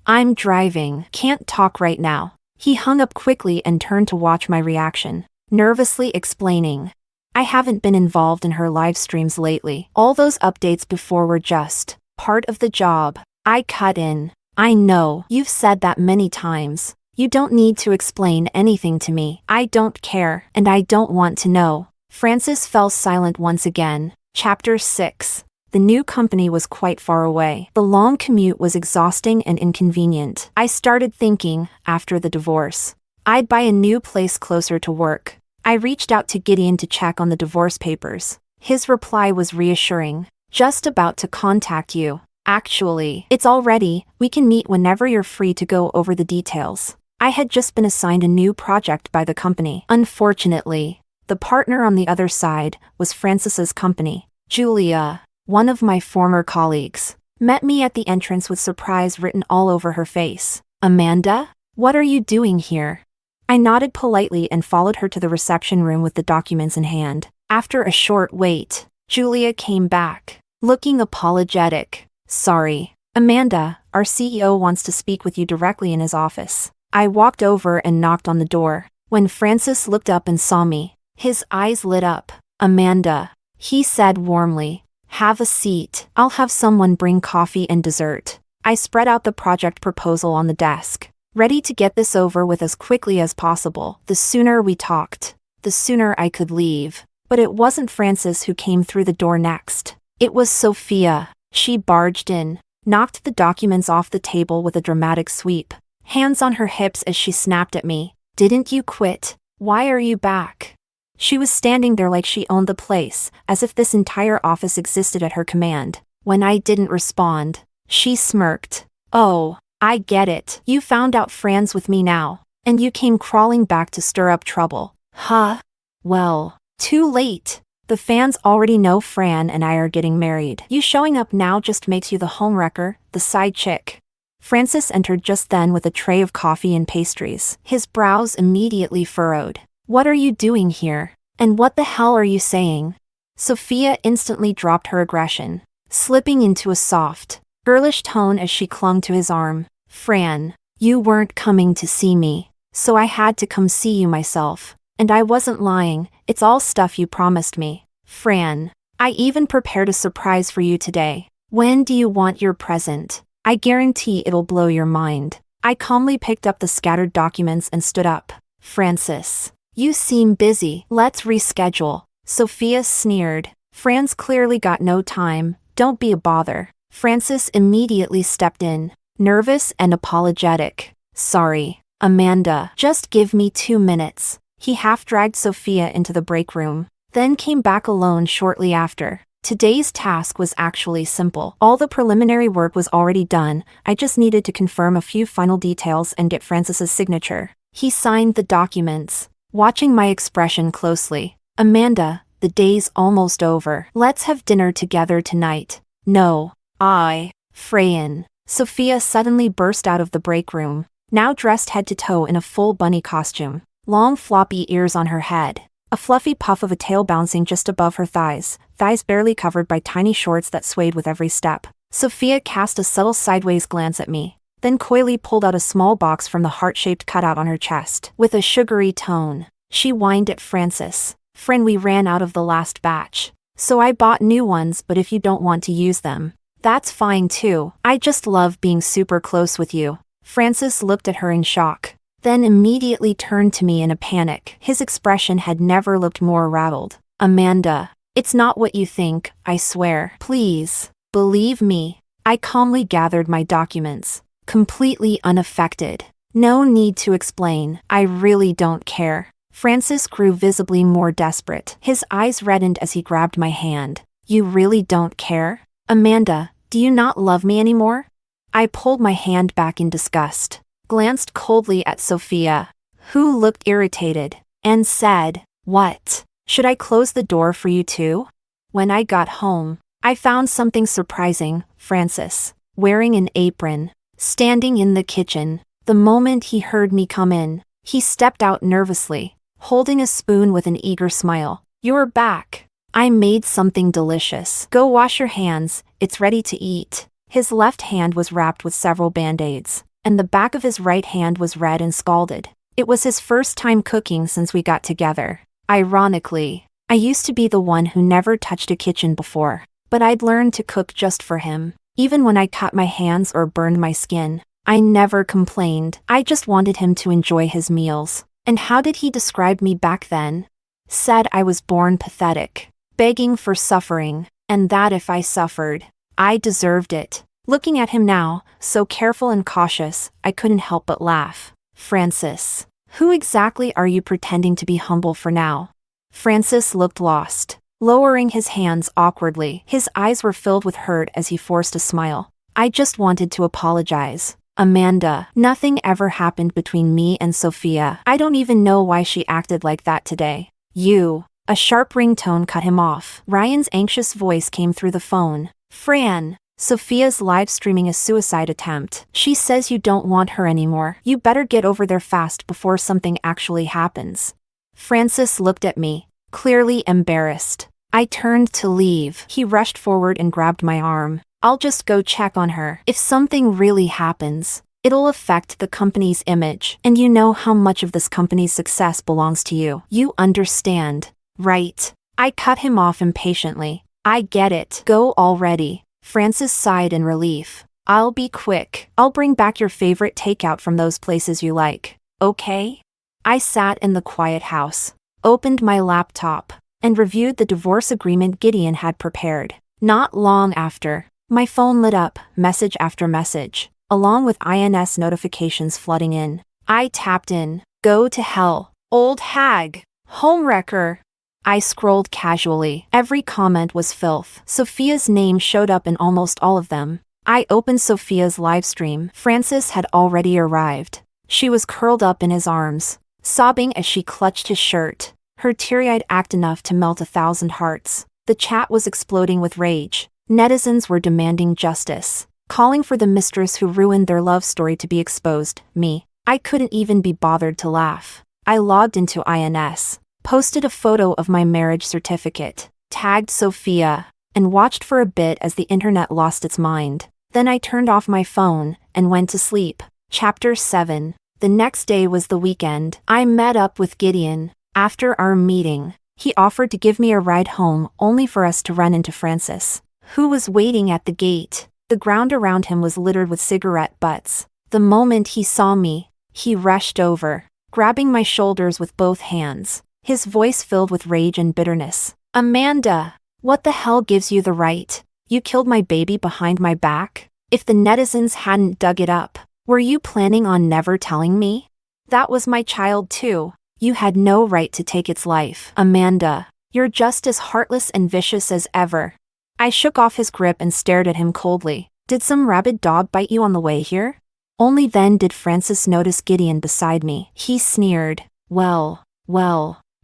I'm driving, can't talk right now. He hung up quickly and turned to watch my reaction, nervously explaining. I haven't been involved in her live streams lately. All those updates before were just part of the job. I cut in. I know, you've said that many times. You don't need to explain anything to me. I don't care, and I don't want to know. Francis fell silent once again. Chapter 6. The new company was quite far away. The long commute was exhausting and inconvenient. I started thinking, after the divorce, I'd buy a new place closer to work. I reached out to Gideon to check on the divorce papers. His reply was reassuring. Just about to contact you. Actually, it's all ready, we can meet whenever you're free to go over the details. I had just been assigned a new project by the company. Unfortunately, the partner on the other side was Francis's company. Julia, one of my former colleagues, met me at the entrance with surprise written all over her face. Amanda? What are you doing here? I nodded politely and followed her to the reception room with the documents in hand. After a short wait, Julia came back, looking apologetic. Sorry, Amanda, our CEO wants to speak with you directly in his office. I walked over and knocked on the door. When Francis looked up and saw me, his eyes lit up. Amanda, he said warmly, have a seat. I'll have someone bring coffee and dessert. I spread out the project proposal on the desk, ready to get this over with as quickly as possible. The sooner we talked, the sooner I could leave. But it wasn't Francis who came through the door next. It was Sophia. She barged in, knocked the documents off the table with a dramatic sweep, hands on her hips as she snapped at me. Didn't you quit? Why are you back? She was standing there like she owned the place, as if this entire office existed at her command. When I didn't respond, she smirked. Oh, I get it. You found out Fran's with me now, and you came crawling back to stir up trouble. Huh? Well, too late. The fans already know Fran and I are getting married. You showing up now just makes you the homewrecker, the side chick. Francis entered just then with a tray of coffee and pastries. His brows immediately furrowed. What are you doing here? And what the hell are you saying? Sophia instantly dropped her aggression, slipping into a soft, girlish tone as she clung to his arm. Fran, you weren't coming to see me, so I had to come see you myself. And I wasn't lying, it's all stuff you promised me. Fran, I even prepared a surprise for you today. When do you want your present? I guarantee it'll blow your mind. I calmly picked up the scattered documents and stood up. Francis, you seem busy. Let's reschedule. Sophia sneered. Fran's clearly got no time, don't be a bother. Francis immediately stepped in, nervous and apologetic. Sorry, Amanda, just give me 2 minutes. He half-dragged Sophia into the break room, then came back alone shortly after. Today's task was actually simple. All the preliminary work was already done, I just needed to confirm a few final details and get Francis's signature. He signed the documents, watching my expression closely. Amanda, the day's almost over. Let's have dinner together tonight. No, Freyan. Sophia suddenly burst out of the break room, now dressed head to toe in a full bunny costume. Long floppy ears on her head, a fluffy puff of a tail bouncing just above her thighs barely covered by tiny shorts that swayed with every step. Sophia cast a subtle sideways glance at me, then coyly pulled out a small box from the heart-shaped cutout on her chest. With a sugary tone, she whined at Francis. Friend, we ran out of the last batch, so I bought new ones, but if you don't want to use them, that's fine too. I just love being super close with you. Francis looked at her in shock, then immediately turned to me in a panic. His expression had never looked more rattled. Amanda, it's not what you think, I swear. Please, believe me. I calmly gathered my documents, completely unaffected. No need to explain, I really don't care. Francis grew visibly more desperate. His eyes reddened as he grabbed my hand. You really don't care? Amanda, do you not love me anymore? I pulled my hand back in disgust, glanced coldly at Sophia, who looked irritated, and said, What? Should I close the door for you too? When I got home, I found something surprising. Francis, wearing an apron, standing in the kitchen. The moment he heard me come in, he stepped out nervously, holding a spoon with an eager smile. You're back. I made something delicious. Go wash your hands, it's ready to eat. His left hand was wrapped with several band-aids, and the back of his right hand was red and scalded. It was his first time cooking since we got together. Ironically, I used to be the one who never touched a kitchen before, but I'd learned to cook just for him. Even when I cut my hands or burned my skin, I never complained. I just wanted him to enjoy his meals. And how did he describe me back then? Said I was born pathetic, begging for suffering, and that if I suffered, I deserved it. Looking at him now, so careful and cautious, I couldn't help but laugh. Francis, Who exactly are you pretending to be humble for now? Francis looked lost, lowering his hands awkwardly. His eyes were filled with hurt as he forced a smile. I just wanted to apologize. Amanda, nothing ever happened between me and Sophia. I don't even know why she acted like that today. A sharp ringtone cut him off. Ryan's anxious voice came through the phone. Fran, Sophia's live streaming a suicide attempt. She says you don't want her anymore. You better get over there fast before something actually happens. Francis looked at me, clearly embarrassed. I turned to leave. He rushed forward and grabbed my arm. I'll just go check on her. If something really happens, it'll affect the company's image, and you know how much of this company's success belongs to you. You understand, right? I cut him off impatiently. I get it. Go already. Francis sighed in relief. I'll be quick. I'll bring back your favorite takeout from those places you like. Okay? I sat in the quiet house, opened my laptop, and reviewed the divorce agreement Gideon had prepared. Not long after, my phone lit up, message after message, along with INS notifications flooding in. I tapped in. Go to hell. Old hag. Homewrecker. I scrolled casually. Every comment was filth. Sophia's name showed up in almost all of them. I opened Sophia's livestream. Francis had already arrived. She was curled up in his arms, sobbing as she clutched his shirt, her teary-eyed act enough to melt 1,000 hearts. The chat was exploding with rage. Netizens were demanding justice, calling for the mistress who ruined their love story to be exposed. Me, I couldn't even be bothered to laugh. I logged into INS, posted a photo of my marriage certificate, tagged Sophia, and watched for a bit as the internet lost its mind. Then I turned off my phone and went to sleep. Chapter 7. The next day was the weekend. I met up with Gideon. After our meeting, he offered to give me a ride home only for us to run into Francis, who was waiting at the gate. The ground around him was littered with cigarette butts. The moment he saw me, he rushed over, grabbing my shoulders with both hands, his voice filled with rage and bitterness. Amanda, what the hell gives you the right? You killed my baby behind my back? If the netizens hadn't dug it up, were you planning on never telling me? That was my child too. You had no right to take its life. Amanda, you're just as heartless and vicious as ever. I shook off his grip and stared at him coldly. Did some rabid dog bite you on the way here? Only then did Francis notice Gideon beside me. He sneered. Well,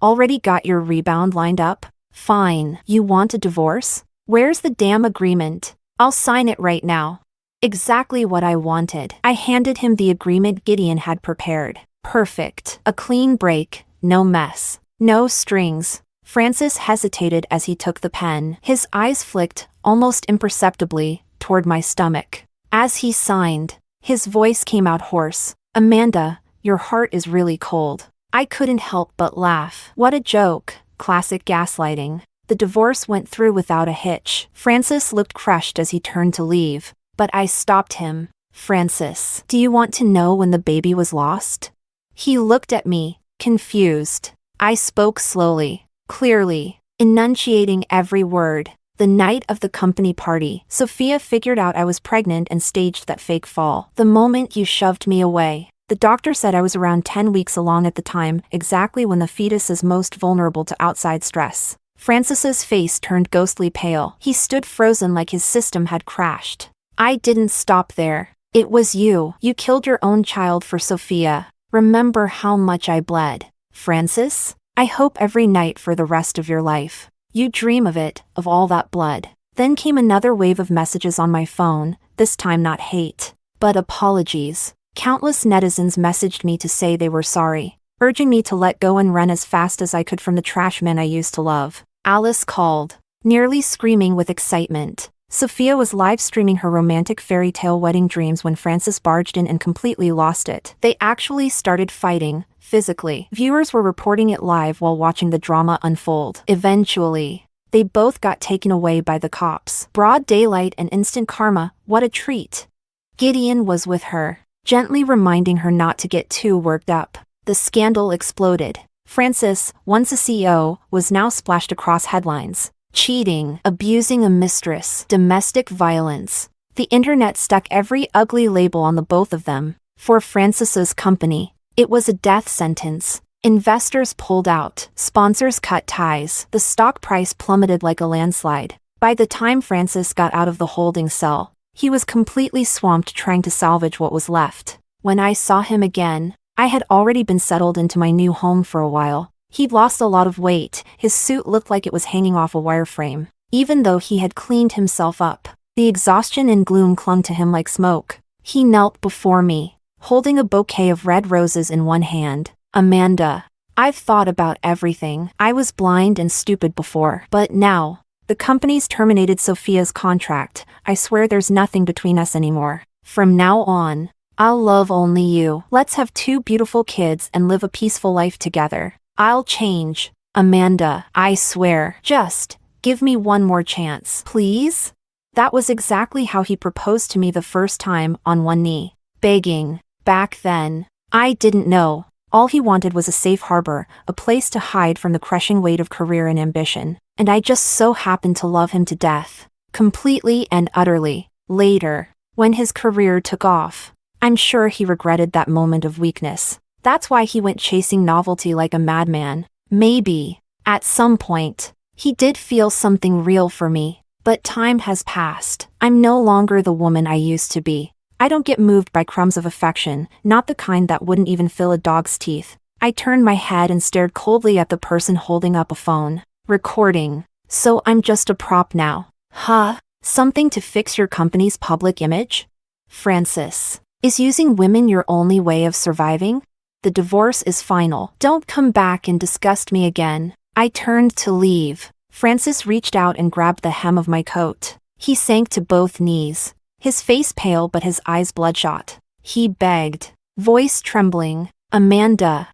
already got your rebound lined up? Fine. You want a divorce? Where's the damn agreement? I'll sign it right now. Exactly what I wanted. I handed him the agreement Gideon had prepared. Perfect. A clean break, no mess, no strings. Francis hesitated as he took the pen. His eyes flicked, almost imperceptibly, toward my stomach. As he signed, his voice came out hoarse. Amanda, your heart is really cold. I couldn't help but laugh. What a joke. Classic gaslighting. The divorce went through without a hitch. Francis looked crushed as he turned to leave, but I stopped him. Francis, do you want to know when the baby was lost? He looked at me, confused. I spoke slowly, clearly, enunciating every word. The night of the company party, Sophia figured out I was pregnant and staged that fake fall. The moment you shoved me away. The doctor said I was around 10 weeks along at the time, exactly when the fetus is most vulnerable to outside stress. Francis's face turned ghostly pale. He stood frozen like his system had crashed. I didn't stop there. It was you. You killed your own child for Sophia. Remember how much I bled. Francis, I hope every night for the rest of your life, you dream of it, of all that blood. Then came another wave of messages on my phone, this time not hate, but apologies. Countless netizens messaged me to say they were sorry, urging me to let go and run as fast as I could from the trash men I used to love. Alice called, nearly screaming with excitement. Sophia was live streaming her romantic fairy tale wedding dreams when Francis barged in and completely lost it. They actually started fighting, physically. Viewers were reporting it live while watching the drama unfold. Eventually, they both got taken away by the cops. Broad daylight and instant karma, what a treat. Gideon was with her, gently reminding her not to get too worked up. The scandal exploded. Francis, once a CEO, was now splashed across headlines. Cheating, abusing a mistress, domestic violence. The internet stuck every ugly label on the both of them. For Francis's company, It was a death sentence. Investors pulled out, sponsors cut ties, the stock price plummeted like a landslide. By the time Francis got out of the holding cell, he was completely swamped trying to salvage what was left. When I saw him again, I had already been settled into my new home for a while. He'd lost a lot of weight, his suit looked like it was hanging off a wireframe. Even though he had cleaned himself up, the exhaustion and gloom clung to him like smoke. He knelt before me, holding a bouquet of red roses in one hand. Amanda, I've thought about everything. I was blind and stupid before, but now, the company's terminated Sophia's contract. I swear there's nothing between us anymore. From now on, I'll love only you. Let's have 2 beautiful kids and live a peaceful life together. I'll change. Amanda, I swear. Just give me one more chance, please? That was exactly how he proposed to me the first time, on one knee, begging. Back then, I didn't know. All he wanted was a safe harbor, a place to hide from the crushing weight of career and ambition. And I just so happened to love him to death. Completely and utterly. Later, when his career took off, I'm sure he regretted that moment of weakness. That's why he went chasing novelty like a madman. Maybe, at some point, he did feel something real for me. But time has passed. I'm no longer the woman I used to be. I don't get moved by crumbs of affection, not the kind that wouldn't even fill a dog's teeth. I turned my head and stared coldly at the person holding up a phone. Recording. So I'm just a prop now. Huh? Something to fix your company's public image? Francis, is using women your only way of surviving? The divorce is final. Don't come back and disgust me again. I turned to leave. Francis reached out and grabbed the hem of my coat. He sank to both knees, his face pale but his eyes bloodshot. He begged, voice trembling, Amanda,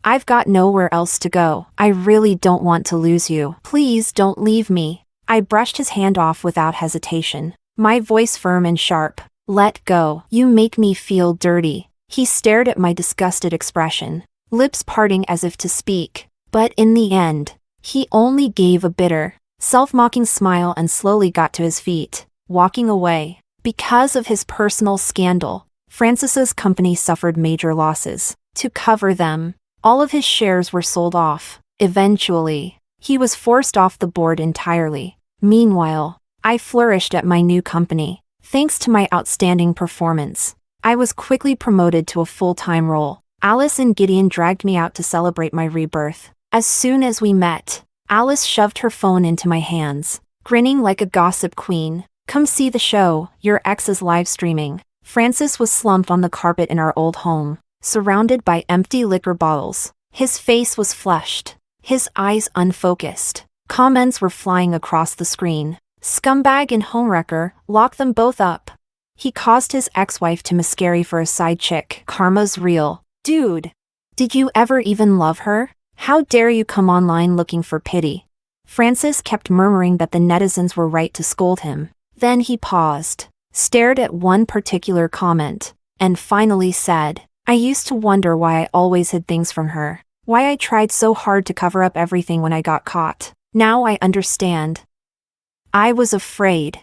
I've got nowhere else to go. I really don't want to lose you. Please don't leave me. I brushed his hand off without hesitation, my voice firm and sharp. Let go. You make me feel dirty. He stared at my disgusted expression, lips parting as if to speak. But in the end, he only gave a bitter, self-mocking smile and slowly got to his feet, walking away. Because of his personal scandal, Francis's company suffered major losses. To cover them, all of his shares were sold off. Eventually, he was forced off the board entirely. Meanwhile, I flourished at my new company. Thanks to my outstanding performance, I was quickly promoted to a full-time role. Alice and Gideon dragged me out to celebrate my rebirth. As soon as we met, Alice shoved her phone into my hands, grinning like a gossip queen. Come see the show, your ex is live streaming. Francis was slumped on the carpet in our old home, surrounded by empty liquor bottles. His face was flushed, his eyes unfocused. Comments were flying across the screen. Scumbag and homewrecker, lock them both up. He caused his ex-wife to miscarry for a side chick. Karma's real. Dude, did you ever even love her? How dare you come online looking for pity? Francis kept murmuring that the netizens were right to scold him. Then he paused, stared at one particular comment, and finally said, I used to wonder why I always hid things from her. Why I tried so hard to cover up everything when I got caught. Now I understand. I was afraid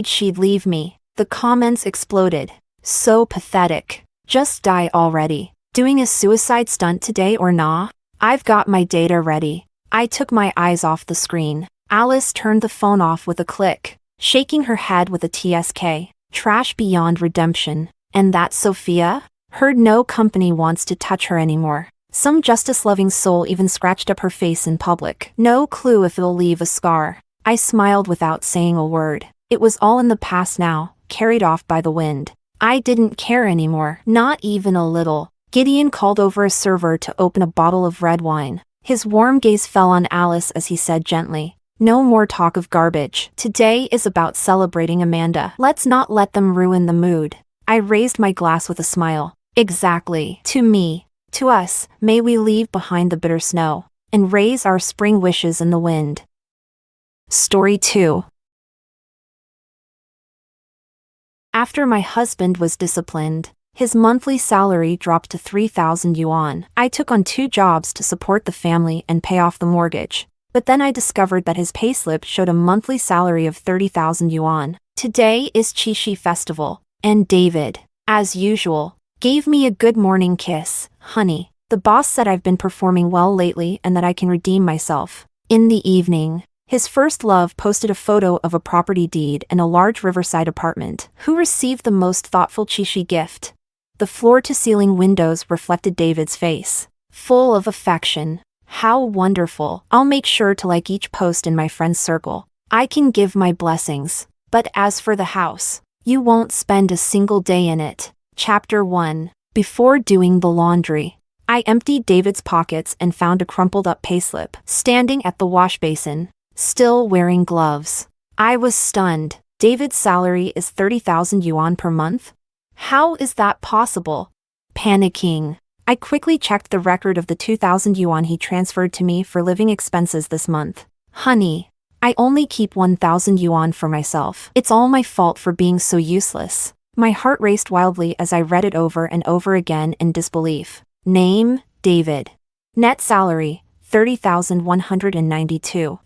she'd leave me. The comments exploded. So pathetic. Just die already. Doing a suicide stunt today or nah? I've got my data ready. I took my eyes off the screen. Alice turned the phone off with a click, shaking her head with a TSK. Trash beyond redemption. And that Sophia? Heard no company wants to touch her anymore. Some justice-loving soul even scratched up her face in public. No clue if it'll leave a scar. I smiled without saying a word. It was all in the past now, carried off by the wind. I didn't care anymore, not even a little. Gideon called over a server to open a bottle of red wine. His warm gaze fell on Alice as he said gently, no more talk of garbage. Today is about celebrating Amanda. Let's not let them ruin the mood. I raised my glass with a smile. Exactly. To me, to us, may we leave behind the bitter snow, and raise our spring wishes in the wind. Story 2. After my husband was disciplined, his monthly salary dropped to 3,000 yuan. I took on 2 jobs to support the family and pay off the mortgage. But then I discovered that his payslip showed a monthly salary of 30,000 yuan. Today is Qixi Festival, and David, as usual, Gave me a good morning kiss, honey. The boss said I've been performing well lately and that I can redeem myself. In the evening, his first love posted a photo of a property deed and a large riverside apartment. Who received the most thoughtful cheesy gift? The floor-to-ceiling windows reflected David's face, full of affection. How wonderful. I'll make sure to like each post in my friend's circle. I can give my blessings. But as for the house, you won't spend a single day in it. Chapter 1. Before doing the laundry, I emptied David's pockets and found a crumpled-up payslip standing at the wash basin, still wearing gloves. I was stunned. David's salary is 30,000 yuan per month? How is that possible? Panicking, I quickly checked the record of the 2,000 yuan he transferred to me for living expenses this month. Honey, I only keep 1,000 yuan for myself. It's all my fault for being so useless. My heart raced wildly as I read it over and over again in disbelief. Name, David. Net salary, 30,192.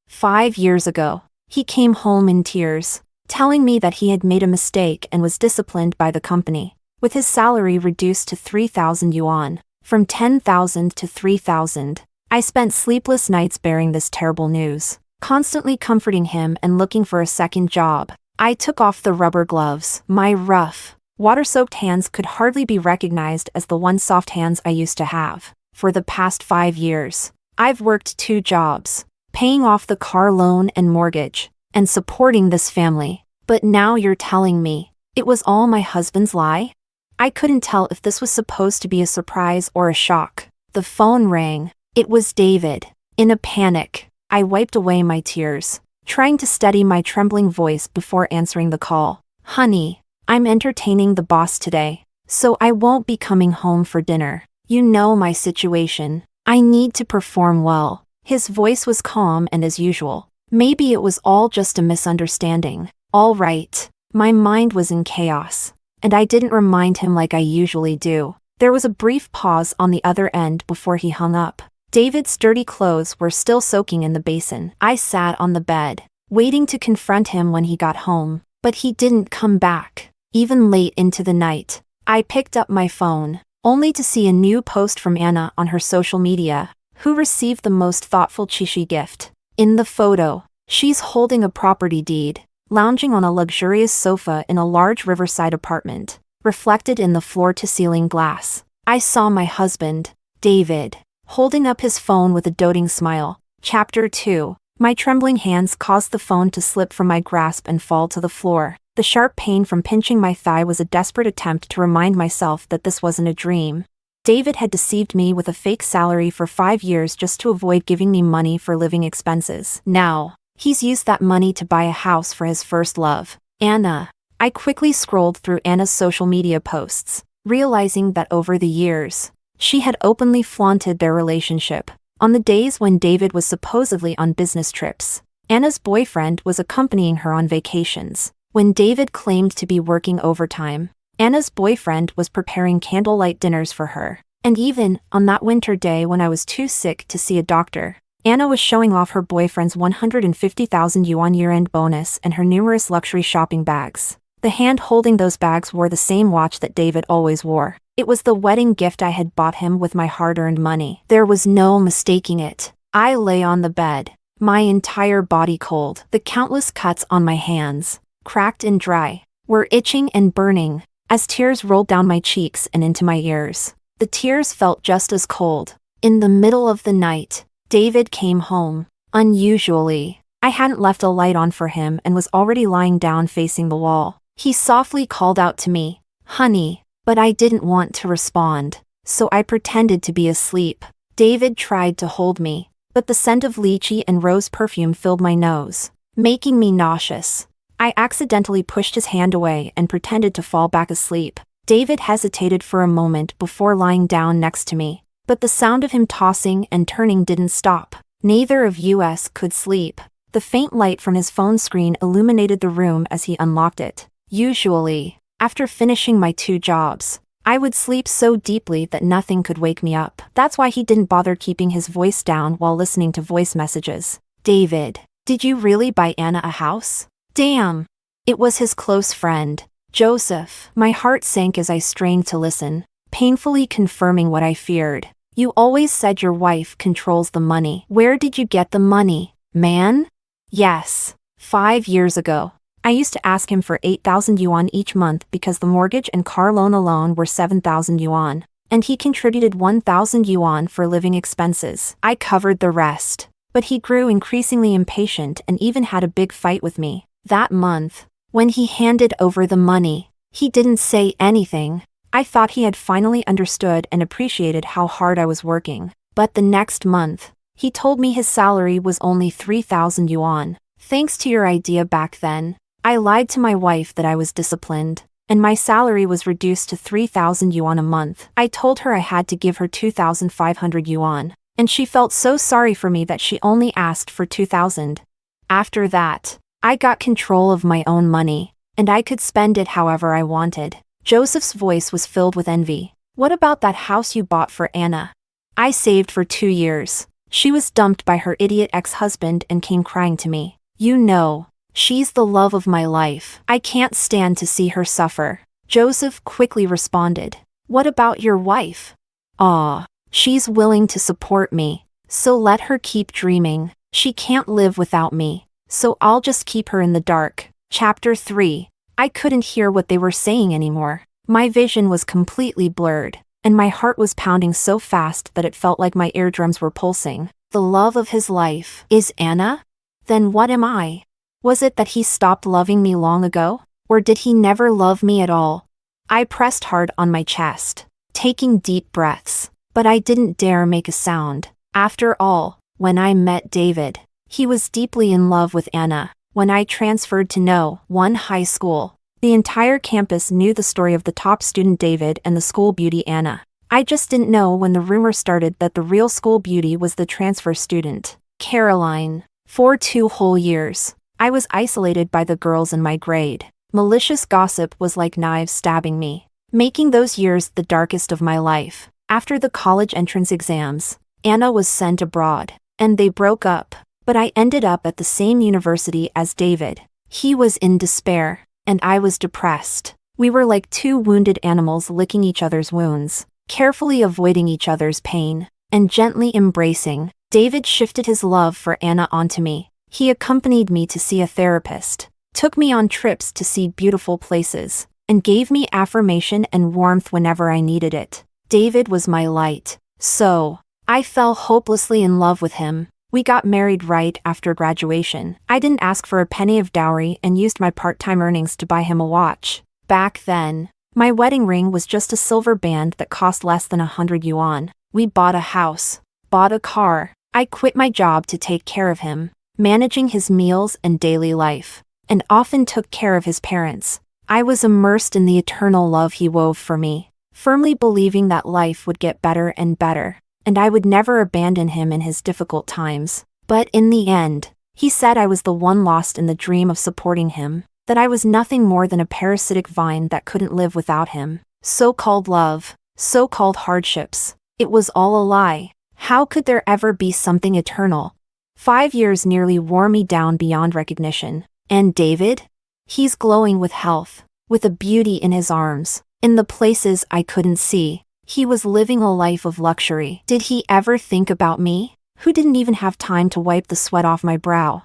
5 years ago, he came home in tears, telling me that he had made a mistake and was disciplined by the company, with his salary reduced to 3,000 yuan, from 10,000 to 3,000. I spent sleepless nights bearing this terrible news, constantly comforting him and looking for a second job. I took off the rubber gloves. My rough, water-soaked hands could hardly be recognized as the once soft hands I used to have. For the past 5 years, I've worked 2 jobs, paying off the car loan and mortgage, and supporting this family. But now you're telling me it was all my husband's lie? I couldn't tell if this was supposed to be a surprise or a shock. The phone rang. It was David. In a panic, I wiped away my tears, trying to steady my trembling voice before answering the call. Honey, I'm entertaining the boss today, so I won't be coming home for dinner. You know my situation. I need to perform well. His voice was calm and as usual. Maybe it was all just a misunderstanding. All right. My mind was in chaos, and I didn't remind him like I usually do. There was a brief pause on the other end before he hung up. David's dirty clothes were still soaking in the basin. I sat on the bed, waiting to confront him when he got home, but he didn't come back. Even late into the night, I picked up my phone, only to see a new post from Anna on her social media. Who received the most thoughtful cheesy gift? In the photo, she's holding a property deed, lounging on a luxurious sofa in a large riverside apartment, reflected in the floor-to-ceiling glass. I saw my husband, David, holding up his phone with a doting smile. Chapter 2. My trembling hands caused the phone to slip from my grasp and fall to the floor. The sharp pain from pinching my thigh was a desperate attempt to remind myself that this wasn't a dream. David had deceived me with a fake salary for 5 years just to avoid giving me money for living expenses. Now, he's used that money to buy a house for his first love, Anna. I quickly scrolled through Anna's social media posts, realizing that over the years, she had openly flaunted their relationship. On the days when David was supposedly on business trips, Anna's boyfriend was accompanying her on vacations. When David claimed to be working overtime, Anna's boyfriend was preparing candlelight dinners for her. And even on that winter day when I was too sick to see a doctor, Anna was showing off her boyfriend's 150,000 yuan year-end bonus and her numerous luxury shopping bags. The hand holding those bags wore the same watch that David always wore. It was the wedding gift I had bought him with my hard-earned money. There was no mistaking it. I lay on the bed, my entire body cold. The countless cuts on my hands, cracked and dry, were itching and burning, as tears rolled down my cheeks and into my ears. The tears felt just as cold. In the middle of the night, David came home. Unusually, I hadn't left a light on for him and was already lying down facing the wall. He softly called out to me, "Honey," but I didn't want to respond, so I pretended to be asleep. David tried to hold me, but the scent of lychee and rose perfume filled my nose, making me nauseous. I accidentally pushed his hand away and pretended to fall back asleep. David hesitated for a moment before lying down next to me, but the sound of him tossing and turning didn't stop. Neither of us could sleep. The faint light from his phone screen illuminated the room as he unlocked it. Usually, after finishing my 2 jobs, I would sleep so deeply that nothing could wake me up. That's why he didn't bother keeping his voice down while listening to voice messages. David, did you really buy Anna a house? Damn. It was his close friend, Joseph. My heart sank as I strained to listen, painfully confirming what I feared. You always said your wife controls the money. Where did you get the money, man? Yes. 5 years ago. I used to ask him for 8,000 yuan each month because the mortgage and car loan alone were 7,000 yuan. And he contributed 1,000 yuan for living expenses. I covered the rest. But he grew increasingly impatient and even had a big fight with me. That month, when he handed over the money, he didn't say anything. I thought he had finally understood and appreciated how hard I was working. But the next month, he told me his salary was only 3,000 yuan. Thanks to your idea back then, I lied to my wife that I was disciplined, and my salary was reduced to 3,000 yuan a month. I told her I had to give her 2,500 yuan, and she felt so sorry for me that she only asked for 2,000. After that, I got control of my own money, and I could spend it however I wanted. Joseph's voice was filled with envy. What about that house you bought for Anna? I saved for 2 years. She was dumped by her idiot ex-husband and came crying to me. You know, she's the love of my life. I can't stand to see her suffer. Joseph quickly responded. What about your wife? Aw, she's willing to support me, so let her keep dreaming. She can't live without me, so I'll just keep her in the dark. Chapter 3. I couldn't hear what they were saying anymore. My vision was completely blurred, and my heart was pounding so fast that it felt like my eardrums were pulsing. The love of his life is Anna? Then what am I? Was it that he stopped loving me long ago? Or did he never love me at all? I pressed hard on my chest, taking deep breaths, but I didn't dare make a sound. After all, when I met David, he was deeply in love with Anna. When I transferred to No. 1 high school, the entire campus knew the story of the top student David and the school beauty Anna. I just didn't know when the rumor started that the real school beauty was the transfer student, Caroline. For 2 whole years, I was isolated by the girls in my grade. Malicious gossip was like knives stabbing me, making those years the darkest of my life. After the college entrance exams, Anna was sent abroad, and they broke up, but I ended up at the same university as David. He was in despair, and I was depressed. We were like 2 wounded animals licking each other's wounds, carefully avoiding each other's pain, and gently embracing. David shifted his love for Anna onto me. He accompanied me to see a therapist, took me on trips to see beautiful places, and gave me affirmation and warmth whenever I needed it. David was my light. So, I fell hopelessly in love with him. We got married right after graduation. I didn't ask for a penny of dowry and used my part-time earnings to buy him a watch. Back then, my wedding ring was just a silver band that cost less than 100 yuan. We bought a house, bought a car. I quit my job to take care of him, managing his meals and daily life, and often took care of his parents. I was immersed in the eternal love he wove for me, firmly believing that life would get better and better, and I would never abandon him in his difficult times. But in the end, he said I was the one lost in the dream of supporting him, that I was nothing more than a parasitic vine that couldn't live without him. So-called love, so-called hardships, it was all a lie. How could there ever be something eternal? 5 years nearly wore me down beyond recognition. And David? He's glowing with health, with a beauty in his arms, in the places I couldn't see. He was living a life of luxury. Did he ever think about me, who didn't even have time to wipe the sweat off my brow?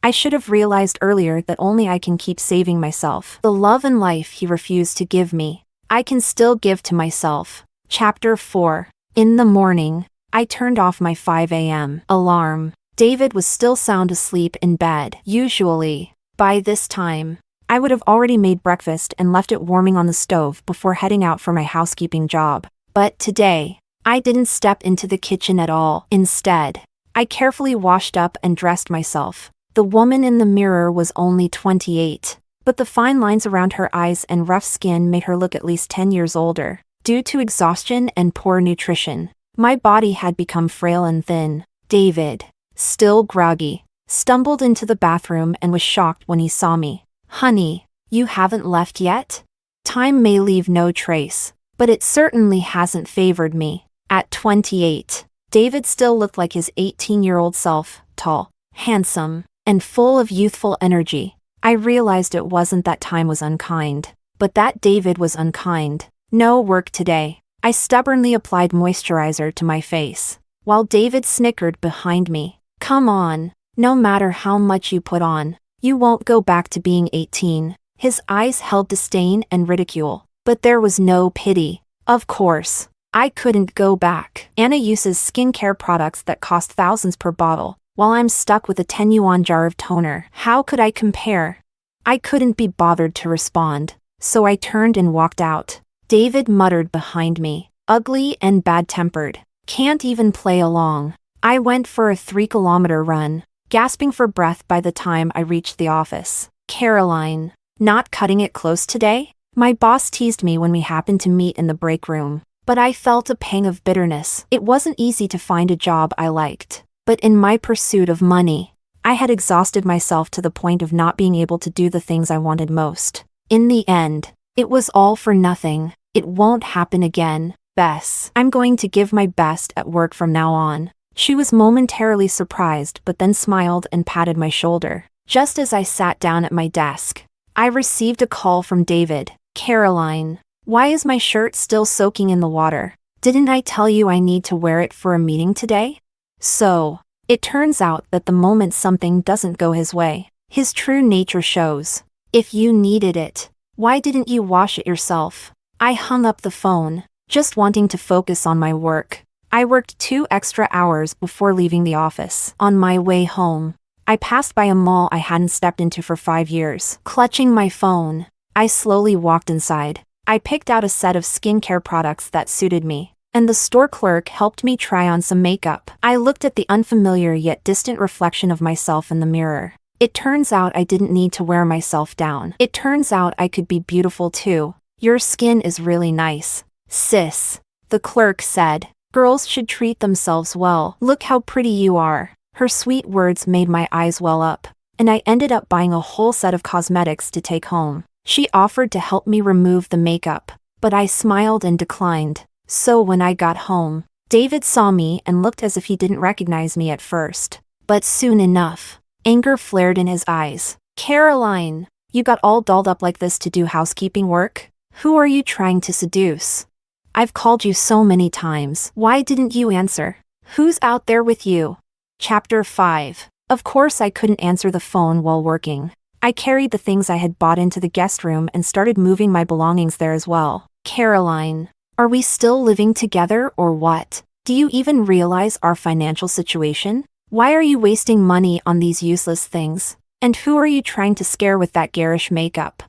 I should have realized earlier that only I can keep saving myself. The love and life he refused to give me, I can still give to myself. Chapter 4. In the morning, I turned off my 5 a.m. alarm. David was still sound asleep in bed. Usually, by this time, I would have already made breakfast and left it warming on the stove before heading out for my housekeeping job. But today, I didn't step into the kitchen at all. Instead, I carefully washed up and dressed myself. The woman in the mirror was only 28, but the fine lines around her eyes and rough skin made her look at least 10 years older. Due to exhaustion and poor nutrition, my body had become frail and thin. David, still groggy, stumbled into the bathroom and was shocked when he saw me. Honey, you haven't left yet? Time may leave no trace, but it certainly hasn't favored me. At 28, David still looked like his 18-year-old self, tall, handsome, and full of youthful energy. I realized it wasn't that time was unkind. But that David was unkind. No work today. I stubbornly applied moisturizer to my face, while David snickered behind me. Come on. No matter how much you put on, you won't go back to being 18. His eyes held disdain and ridicule, but there was no pity. Of course, I couldn't go back. Anna uses skincare products that cost thousands per bottle, while I'm stuck with a 10 yuan jar of toner. How could I compare? I couldn't be bothered to respond, so I turned and walked out. David muttered behind me, ugly and bad-tempered. Can't even play along. I went for a 3-kilometer run, gasping for breath by the time I reached the office. Caroline, not cutting it close today? My boss teased me when we happened to meet in the break room, but I felt a pang of bitterness. It wasn't easy to find a job I liked, but in my pursuit of money, I had exhausted myself to the point of not being able to do the things I wanted most. In the end, it was all for nothing. It won't happen again, Bess. I'm going to give my best at work from now on. She was momentarily surprised but then smiled and patted my shoulder. Just as I sat down at my desk, I received a call from David. Caroline, why is my shirt still soaking in the water? Didn't I tell you I need to wear it for a meeting today? So, it turns out that the moment something doesn't go his way, his true nature shows. If you needed it, why didn't you wash it yourself? I hung up the phone, just wanting to focus on my work. I worked 2 extra hours before leaving the office. On my way home, I passed by a mall I hadn't stepped into for 5 years. Clutching my phone, I slowly walked inside. I picked out a set of skincare products that suited me, and the store clerk helped me try on some makeup. I looked at the unfamiliar yet distant reflection of myself in the mirror. It turns out I didn't need to wear myself down. It turns out I could be beautiful too. Your skin is really nice, sis, the clerk said. Girls should treat themselves well. Look how pretty you are. Her sweet words made my eyes well up, and I ended up buying a whole set of cosmetics to take home. She offered to help me remove the makeup, but I smiled and declined. So when I got home, David saw me and looked as if he didn't recognize me at first. But soon enough, anger flared in his eyes. Caroline, you got all dolled up like this to do housekeeping work? Who are you trying to seduce? I've called you so many times. Why didn't you answer? Who's out there with you? Chapter 5. Of course I couldn't answer the phone while working. I carried the things I had bought into the guest room and started moving my belongings there as well. Caroline, are we still living together or what? Do you even realize our financial situation? Why are you wasting money on these useless things? And who are you trying to scare with that garish makeup?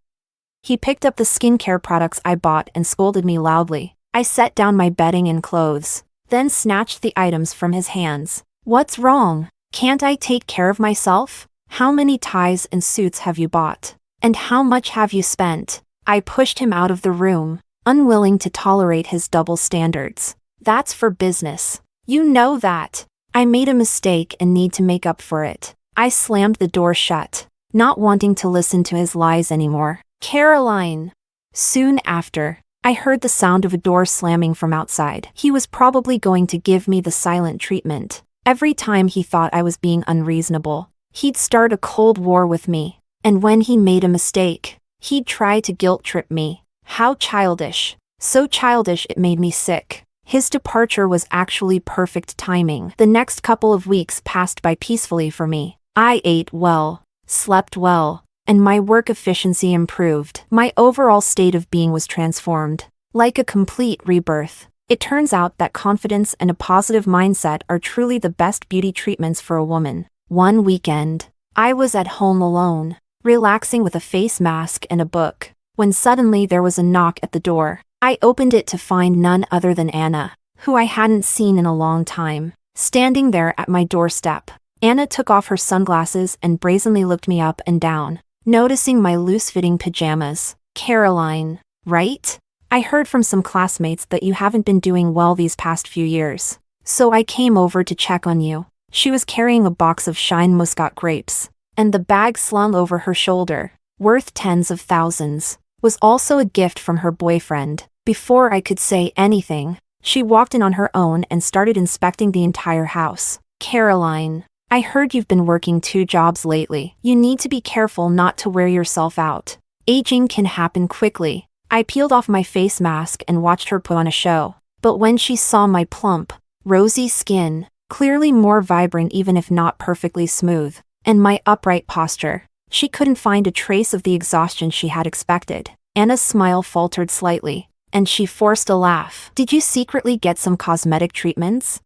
He picked up the skincare products I bought and scolded me loudly. I set down my bedding and clothes, then snatched the items from his hands. What's wrong? Can't I take care of myself? How many ties and suits have you bought? And how much have you spent? I pushed him out of the room, unwilling to tolerate his double standards. That's for business. You know that. I made a mistake and need to make up for it. I slammed the door shut, not wanting to listen to his lies anymore. Caroline. Soon after, I heard the sound of a door slamming from outside. He was probably going to give me the silent treatment. Every time he thought I was being unreasonable, he'd start a cold war with me. And when he made a mistake, he'd try to guilt-trip me. How childish. So childish it made me sick. His departure was actually perfect timing. The next couple of weeks passed by peacefully for me. I ate well, slept well, and my work efficiency improved. My overall state of being was transformed. Like a complete rebirth. It turns out that confidence and a positive mindset are truly the best beauty treatments for a woman. One weekend, I was at home alone, relaxing with a face mask and a book, when suddenly there was a knock at the door. I opened it to find none other than Anna, who I hadn't seen in a long time, standing there at my doorstep. Anna took off her sunglasses and brazenly looked me up and down, noticing my loose-fitting pajamas. Caroline, right? I heard from some classmates that you haven't been doing well these past few years, so I came over to check on you. She was carrying a box of Shine Muscat grapes, and the bag slung over her shoulder, worth tens of thousands, was also a gift from her boyfriend. Before I could say anything, she walked in on her own and started inspecting the entire house. Caroline, I heard you've been working 2 jobs lately. You need to be careful not to wear yourself out. Aging can happen quickly. I peeled off my face mask and watched her put on a show. But when she saw my plump, rosy skin, clearly more vibrant even if not perfectly smooth, and my upright posture, she couldn't find a trace of the exhaustion she had expected. Anna's smile faltered slightly, and she forced a laugh. Did you secretly get some cosmetic treatments?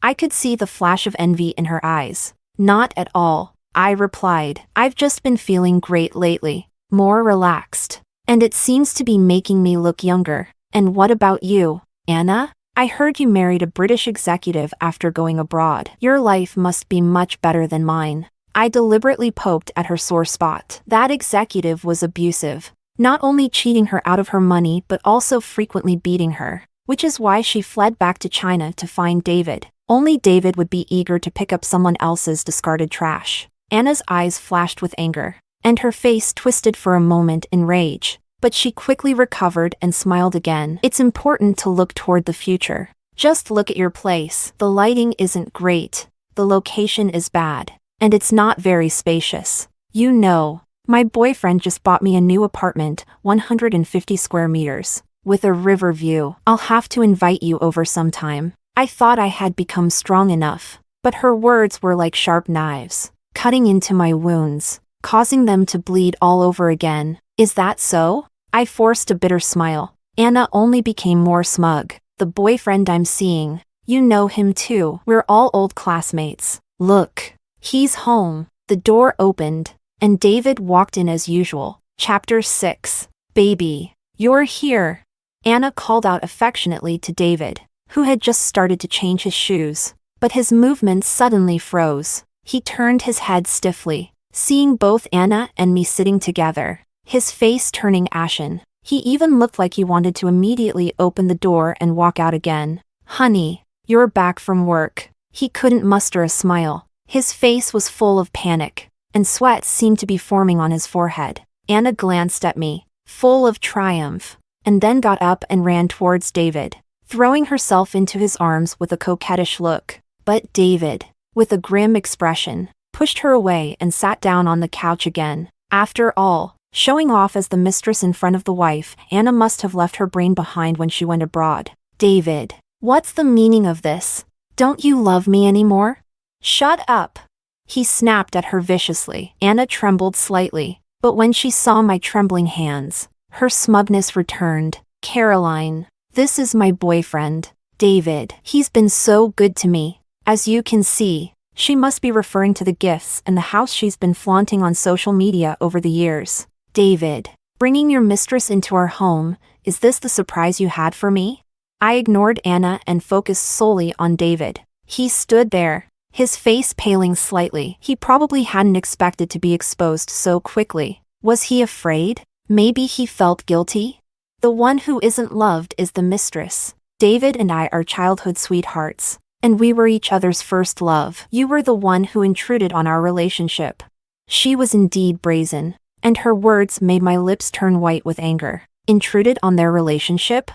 I could see the flash of envy in her eyes. Not at all, I replied. I've just been feeling great lately, more relaxed. And it seems to be making me look younger. And what about you, Anna? I heard you married a British executive after going abroad. Your life must be much better than mine. I deliberately poked at her sore spot. That executive was abusive, not only cheating her out of her money but also frequently beating her, which is why she fled back to China to find David. Only David would be eager to pick up someone else's discarded trash. Anna's eyes flashed with anger, and her face twisted for a moment in rage, but she quickly recovered and smiled again. It's important to look toward the future. Just look at your place. The lighting isn't great, the location is bad, and it's not very spacious. You know, my boyfriend just bought me a new apartment, 150 square meters, with a river view. I'll have to invite you over sometime. I thought I had become strong enough, but her words were like sharp knives, cutting into my wounds, causing them to bleed all over again. Is that so? I forced a bitter smile. Anna only became more smug. The boyfriend I'm seeing, you know him too. We're all old classmates. Look, he's home. The door opened, and David walked in as usual. Chapter 6. Baby, you're here. Anna called out affectionately to David, who had just started to change his shoes, but his movements suddenly froze. He turned his head stiffly, seeing both Anna and me sitting together, his face turning ashen. He even looked like he wanted to immediately open the door and walk out again. Honey, you're back from work. He couldn't muster a smile. His face was full of panic, and sweat seemed to be forming on his forehead. Anna glanced at me, full of triumph, and then got up and ran towards David, throwing herself into his arms with a coquettish look. But David, with a grim expression, pushed her away and sat down on the couch again. After all, showing off as the mistress in front of the wife, Anna must have left her brain behind when she went abroad. David, what's the meaning of this? Don't you love me anymore? Shut up! He snapped at her viciously. Anna trembled slightly, but when she saw my trembling hands, her smugness returned. Caroline, this is my boyfriend, David. He's been so good to me. As you can see, she must be referring to the gifts and the house she's been flaunting on social media over the years. David, bringing your mistress into our home, is this the surprise you had for me? I ignored Anna and focused solely on David. He stood there, his face paling slightly. He probably hadn't expected to be exposed so quickly. Was he afraid? Maybe he felt guilty? The one who isn't loved is the mistress. David and I are childhood sweethearts, and we were each other's first love. You were the one who intruded on our relationship. She was indeed brazen, and her words made my lips turn white with anger. Intruded on their relationship?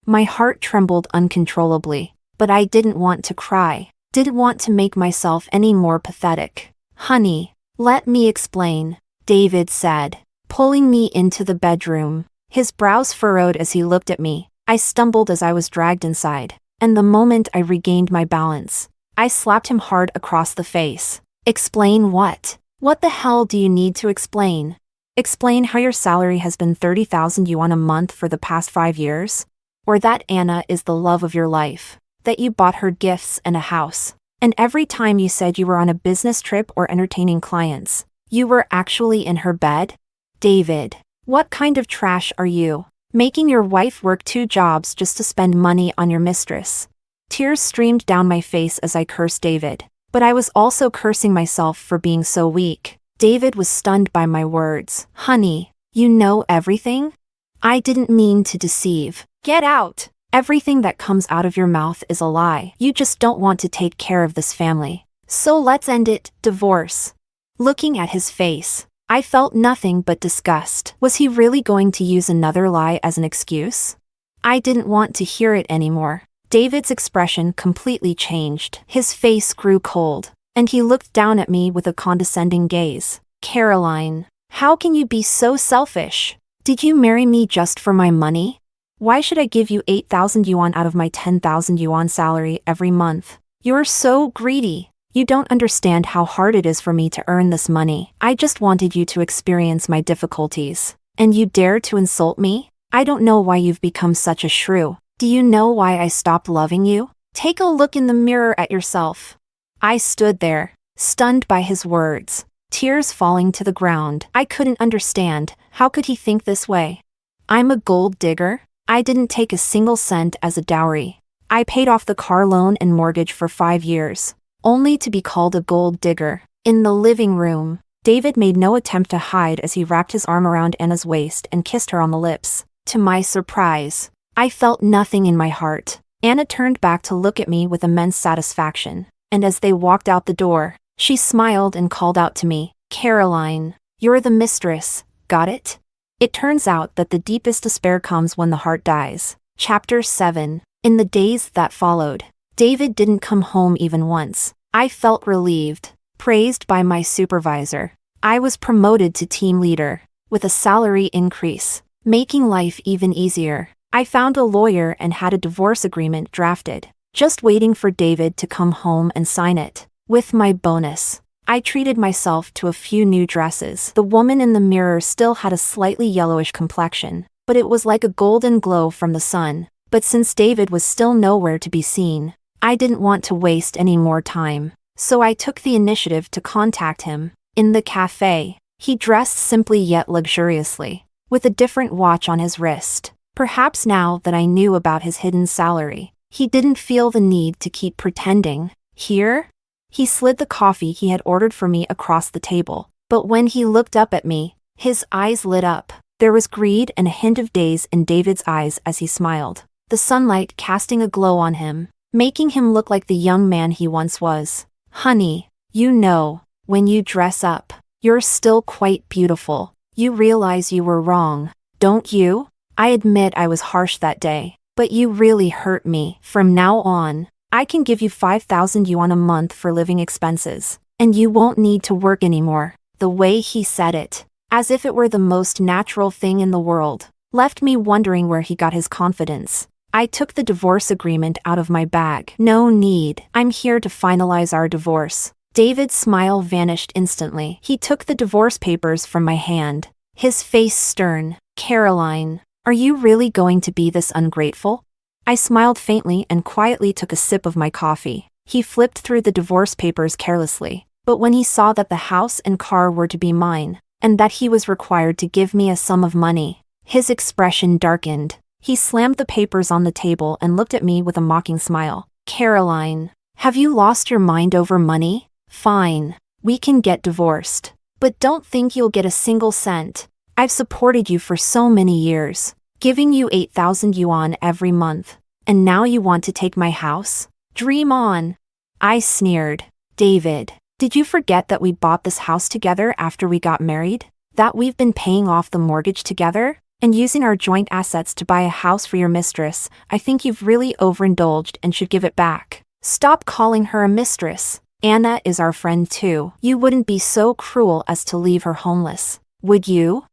My heart trembled uncontrollably, but I didn't want to cry, didn't want to make myself any more pathetic. Honey, let me explain, David said, pulling me into the bedroom. His brows furrowed as he looked at me. I stumbled as I was dragged inside, and the moment I regained my balance, I slapped him hard across the face. Explain what? What the hell do you need to explain? Explain how your salary has been 30,000 yuan a month for the past 5 years? Or that Anna is the love of your life, that you bought her gifts and a house, and every time you said you were on a business trip or entertaining clients, you were actually in her bed? David, what kind of trash are you? Making your wife work 2 jobs just to spend money on your mistress. Tears streamed down my face as I cursed David, but I was also cursing myself for being so weak. David was stunned by my words. Honey, you know everything? I didn't mean to deceive. Get out! Everything that comes out of your mouth is a lie. You just don't want to take care of this family. So let's end it, divorce. Looking at his face, I felt nothing but disgust. Was he really going to use another lie as an excuse? I didn't want to hear it anymore. David's expression completely changed. His face grew cold, and he looked down at me with a condescending gaze. Caroline, how can you be so selfish? Did you marry me just for my money? Why should I give you 8,000 yuan out of my 10,000 yuan salary every month? You're so greedy. You don't understand how hard it is for me to earn this money. I just wanted you to experience my difficulties. And you dare to insult me? I don't know why you've become such a shrew. Do you know why I stopped loving you? Take a look in the mirror at yourself. I stood there, stunned by his words, tears falling to the ground. I couldn't understand. How could he think this way? I'm a gold digger? I didn't take a single cent as a dowry. I paid off the car loan and mortgage for 5 years, only to be called a gold digger. In the living room, David made no attempt to hide as he wrapped his arm around Anna's waist and kissed her on the lips. To my surprise, I felt nothing in my heart. Anna turned back to look at me with immense satisfaction, and as they walked out the door, she smiled and called out to me, "Caroline, you're the mistress, got it?" It turns out that the deepest despair comes when the heart dies. Chapter 7. In the days that followed, David didn't come home even once. I felt relieved, praised by my supervisor. I was promoted to team leader, with a salary increase, making life even easier. I found a lawyer and had a divorce agreement drafted, just waiting for David to come home and sign it. With my bonus, I treated myself to a few new dresses. The woman in the mirror still had a slightly yellowish complexion, but it was like a golden glow from the sun. But since David was still nowhere to be seen, I didn't want to waste any more time, so I took the initiative to contact him. In the cafe, he dressed simply yet luxuriously, with a different watch on his wrist. Perhaps now that I knew about his hidden salary, he didn't feel the need to keep pretending. Here? He slid the coffee he had ordered for me across the table, but when he looked up at me, his eyes lit up. There was greed and a hint of daze in David's eyes as he smiled, the sunlight casting a glow on him, making him look like the young man he once was. Honey, you know, when you dress up, you're still quite beautiful. You realize you were wrong, don't you? I admit I was harsh that day, but you really hurt me. From now on, I can give you 5,000 yuan a month for living expenses, and you won't need to work anymore. The way he said it, as if it were the most natural thing in the world, left me wondering where he got his confidence. I took the divorce agreement out of my bag. No need. I'm here to finalize our divorce. David's smile vanished instantly. He took the divorce papers from my hand, his face stern. Caroline, are you really going to be this ungrateful? I smiled faintly and quietly took a sip of my coffee. He flipped through the divorce papers carelessly, but when he saw that the house and car were to be mine, and that he was required to give me a sum of money, his expression darkened. He slammed the papers on the table and looked at me with a mocking smile. Caroline, have you lost your mind over money? Fine, we can get divorced. But don't think you'll get a single cent. I've supported you for so many years, giving you 8,000 yuan every month, and now you want to take my house? Dream on. I sneered. David, did you forget that we bought this house together after we got married? That we've been paying off the mortgage together? And using our joint assets to buy a house for your mistress? I think you've really overindulged and should give it back. Stop calling her a mistress. Anna is our friend too. You wouldn't be so cruel as to leave her homeless, would you?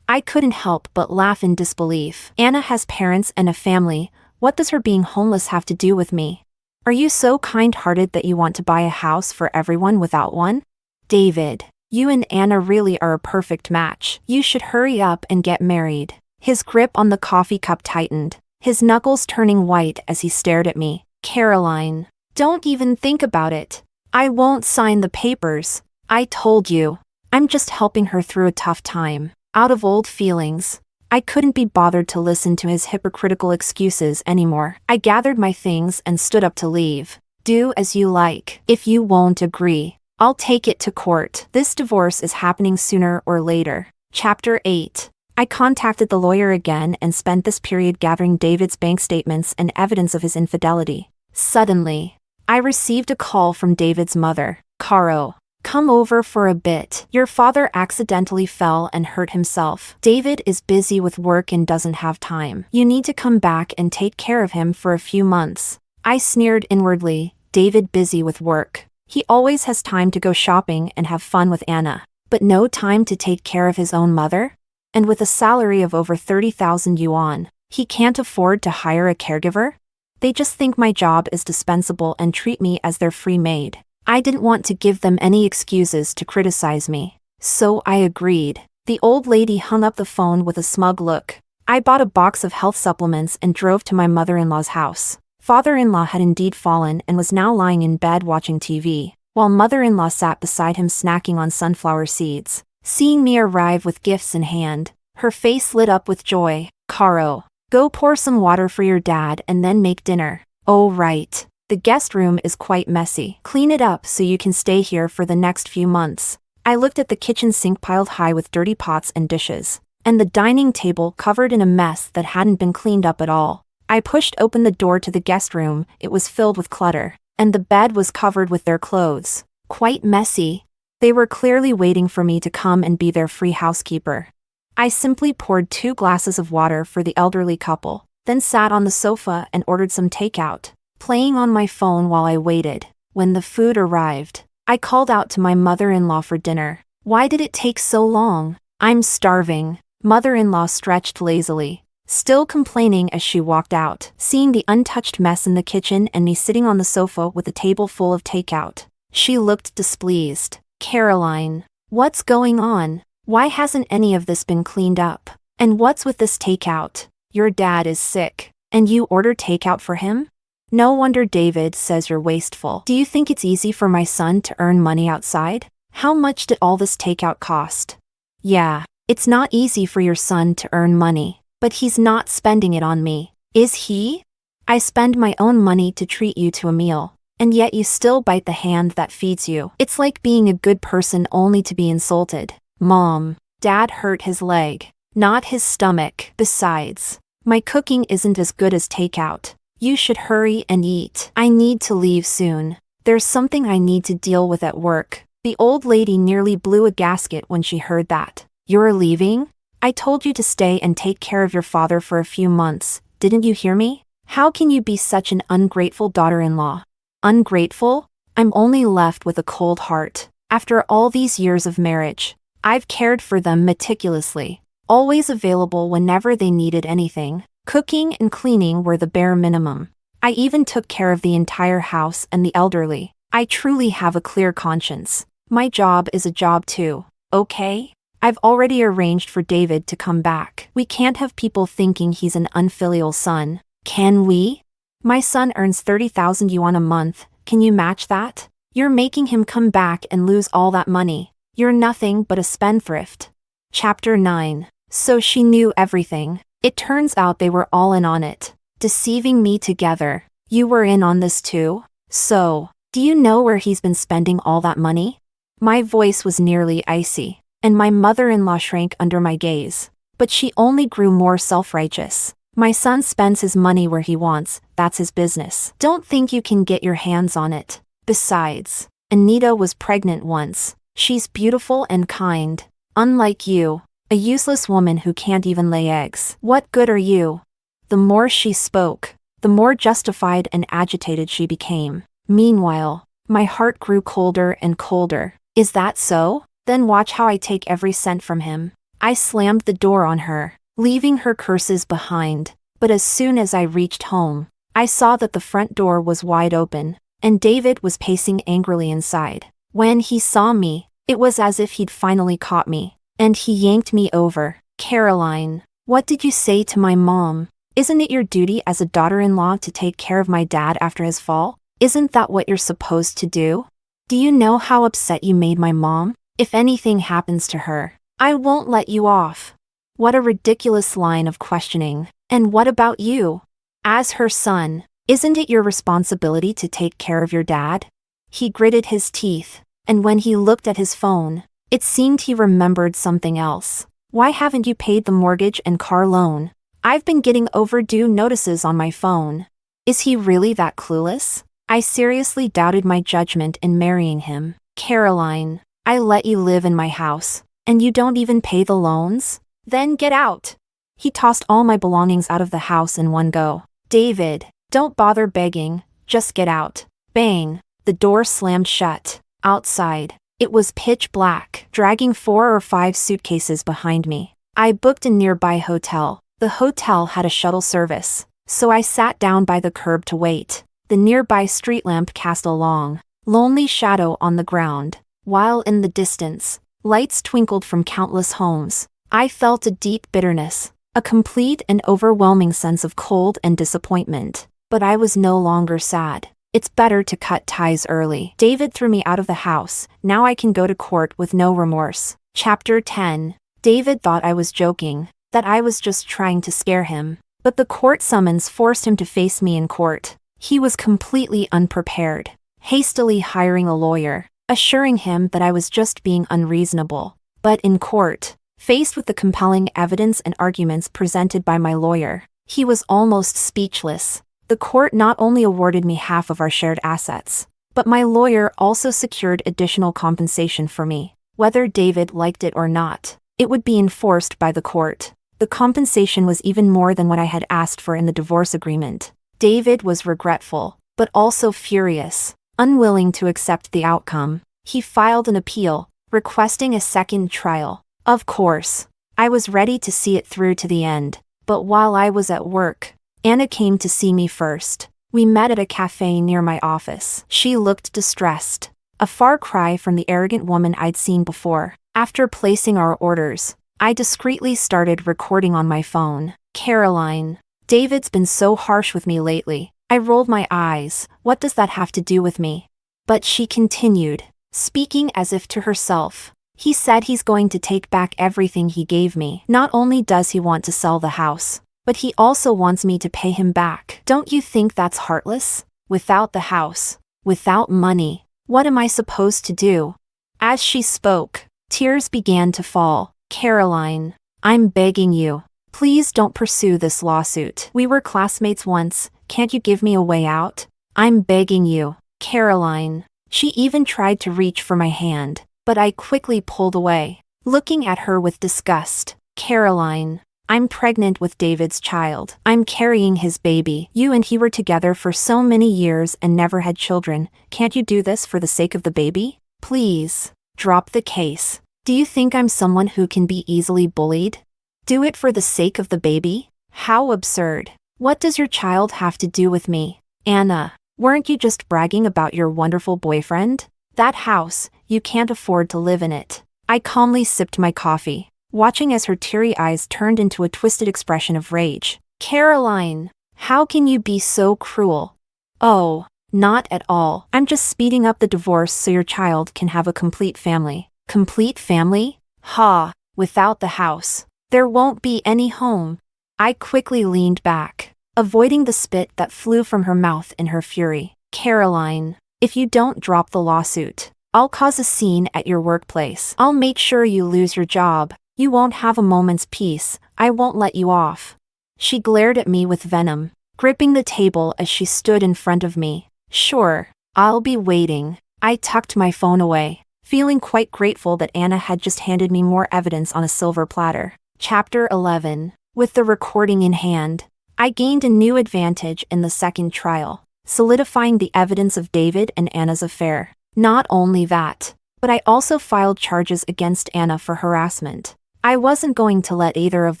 I couldn't help but laugh in disbelief. Anna has parents and a family. What does her being homeless have to do with me? Are you so kind-hearted that you want to buy a house for everyone without one? David, you and Anna really are a perfect match. You should hurry up and get married. His grip on the coffee cup tightened, his knuckles turning white as he stared at me. Caroline, don't even think about it. I won't sign the papers. I told you. I'm just helping her through a tough time. Out of old feelings. I couldn't be bothered to listen to his hypocritical excuses anymore. I gathered my things and stood up to leave. Do as you like. If you won't agree, I'll take it to court. This divorce is happening sooner or later. Chapter 8. I contacted the lawyer again and spent this period gathering David's bank statements and evidence of his infidelity. Suddenly, I received a call from David's mother. Caro, come over for a bit. Your father accidentally fell and hurt himself. David is busy with work and doesn't have time. You need to come back and take care of him for a few months. I sneered inwardly. David busy with work. He always has time to go shopping and have fun with Anna, but no time to take care of his own mother? And with a salary of over 30,000 yuan, he can't afford to hire a caregiver? They just think my job is dispensable and treat me as their free maid. I didn't want to give them any excuses to criticize me, so I agreed. The old lady hung up the phone with a smug look. I bought a box of health supplements and drove to my mother-in-law's house. Father-in-law had indeed fallen and was now lying in bed watching TV, while mother-in-law sat beside him snacking on sunflower seeds. Seeing me arrive with gifts in hand, her face lit up with joy. "Caro, go pour some water for your dad and then make dinner." "Oh right. The guest room is quite messy. Clean it up so you can stay here for the next few months." I looked at the kitchen sink piled high with dirty pots and dishes, and the dining table covered in a mess that hadn't been cleaned up at all. I pushed open the door to the guest room. It was filled with clutter, and the bed was covered with their clothes. Quite messy. They were clearly waiting for me to come and be their free housekeeper. I simply poured 2 glasses of water for the elderly couple, then sat on the sofa and ordered some takeout, playing on my phone while I waited. When the food arrived, I called out to my mother-in-law for dinner. "Why did it take so long? I'm starving." Mother-in-law stretched lazily, still complaining as she walked out. Seeing the untouched mess in the kitchen and me sitting on the sofa with a table full of takeout, she looked displeased. "Caroline, what's going on? Why hasn't any of this been cleaned up? And what's with this takeout? Your dad is sick, and you order takeout for him? No wonder David says you're wasteful. Do you think it's easy for my son to earn money outside? How much did all this takeout cost?" "Yeah, it's not easy for your son to earn money, but he's not spending it on me, is he? I spend my own money to treat you to a meal, and yet you still bite the hand that feeds you. It's like being a good person only to be insulted." "Mom, Dad hurt his leg, not his stomach. Besides, my cooking isn't as good as takeout. You should hurry and eat. I need to leave soon. There's something I need to deal with at work." The old lady nearly blew a gasket when she heard that. "You're leaving? I told you to stay and take care of your father for a few months. Didn't you hear me? How can you be such an ungrateful daughter-in-law?" "Ungrateful? I'm only left with a cold heart. After all these years of marriage, I've cared for them meticulously, always available whenever they needed anything. Cooking and cleaning were the bare minimum. I even took care of the entire house and the elderly. I truly have a clear conscience. My job is a job too, okay? I've already arranged for David to come back. We can't have people thinking he's an unfilial son, can we? My son earns 30,000 yuan a month. Can you match that? You're making him come back and lose all that money. You're nothing but a spendthrift." Chapter 9. So she knew everything. It turns out they were all in on it, deceiving me together. "You were in on this too? So, do you know where he's been spending all that money?" My voice was nearly icy, and my mother-in-law shrank under my gaze. But she only grew more self-righteous. "My son spends his money where he wants, that's his business. Don't think you can get your hands on it. Besides, Anita was pregnant once. She's beautiful and kind. Unlike you, a useless woman who can't even lay eggs. What good are you?" The more she spoke, the more justified and agitated she became. Meanwhile, my heart grew colder and colder. "Is that so? Then watch how I take every cent from him." I slammed the door on her, leaving her curses behind. But as soon as I reached home, I saw that the front door was wide open, and David was pacing angrily inside. When he saw me, it was as if he'd finally caught me, and he yanked me over. "Caroline, what did you say to my mom? Isn't it your duty as a daughter-in-law to take care of my dad after his fall? Isn't that what you're supposed to do? Do you know how upset you made my mom? If anything happens to her, I won't let you off." What a ridiculous line of questioning. "And what about you? As her son, isn't it your responsibility to take care of your dad?" He gritted his teeth, and when he looked at his phone, it seemed he remembered something else. "Why haven't you paid the mortgage and car loan? I've been getting overdue notices on my phone." Is he really that clueless? I seriously doubted my judgment in marrying him. "Caroline, I let you live in my house, and you don't even pay the loans? Then get out." He tossed all my belongings out of the house in one go. "David, don't bother begging, just get out." Bang! The door slammed shut. Outside, it was pitch black, dragging 4 or 5 suitcases behind me. I booked a nearby hotel. The hotel had a shuttle service, so I sat down by the curb to wait. The nearby street lamp cast a long, lonely shadow on the ground, while in the distance, lights twinkled from countless homes. I felt a deep bitterness, a complete and overwhelming sense of cold and disappointment. But I was no longer sad. It's better to cut ties early. David threw me out of the house. Now I can go to court with no remorse. Chapter 10. David thought I was joking, that I was just trying to scare him. But the court summons forced him to face me in court. He was completely unprepared, hastily hiring a lawyer, assuring him that I was just being unreasonable. But in court, faced with the compelling evidence and arguments presented by my lawyer, he was almost speechless. The court not only awarded me half of our shared assets, but my lawyer also secured additional compensation for me. Whether David liked it or not, it would be enforced by the court. The compensation was even more than what I had asked for in the divorce agreement. David was regretful, but also furious, unwilling to accept the outcome. He filed an appeal, requesting a second trial. Of course, I was ready to see it through to the end, but while I was at work, Anna came to see me first. We met at a cafe near my office. She looked distressed, a far cry from the arrogant woman I'd seen before. After placing our orders, I discreetly started recording on my phone. Caroline, David's been so harsh with me lately. I rolled my eyes. What does that have to do with me? But she continued, speaking as if to herself. He said he's going to take back everything he gave me. Not only does he want to sell the house, but he also wants me to pay him back. Don't you think that's heartless? Without the house, without money, what am I supposed to do? As she spoke, tears began to fall. Caroline, I'm begging you, please don't pursue this lawsuit. We were classmates once, can't you give me a way out? I'm begging you, Caroline. She even tried to reach for my hand, but I quickly pulled away, looking at her with disgust. Caroline, I'm pregnant with David's child. I'm carrying his baby. You and he were together for so many years and never had children. Can't you do this for the sake of the baby? Please, drop the case. Do you think I'm someone who can be easily bullied? Do it for the sake of the baby? How absurd. What does your child have to do with me? Anna, weren't you just bragging about your wonderful boyfriend? That house, you can't afford to live in it. I calmly sipped my coffee, watching as her teary eyes turned into a twisted expression of rage. Caroline, how can you be so cruel? Oh, not at all. I'm just speeding up the divorce so your child can have a complete family. Complete family? Ha, without the house, there won't be any home. I quickly leaned back, avoiding the spit that flew from her mouth in her fury. Caroline, if you don't drop the lawsuit, I'll cause a scene at your workplace. I'll make sure you lose your job. You won't have a moment's peace. I won't let you off. She glared at me with venom, gripping the table as she stood in front of me. Sure, I'll be waiting. I tucked my phone away, feeling quite grateful that Anna had just handed me more evidence on a silver platter. Chapter 11. With the recording in hand, I gained a new advantage in the second trial, solidifying the evidence of David and Anna's affair. Not only that, but I also filed charges against Anna for harassment. I wasn't going to let either of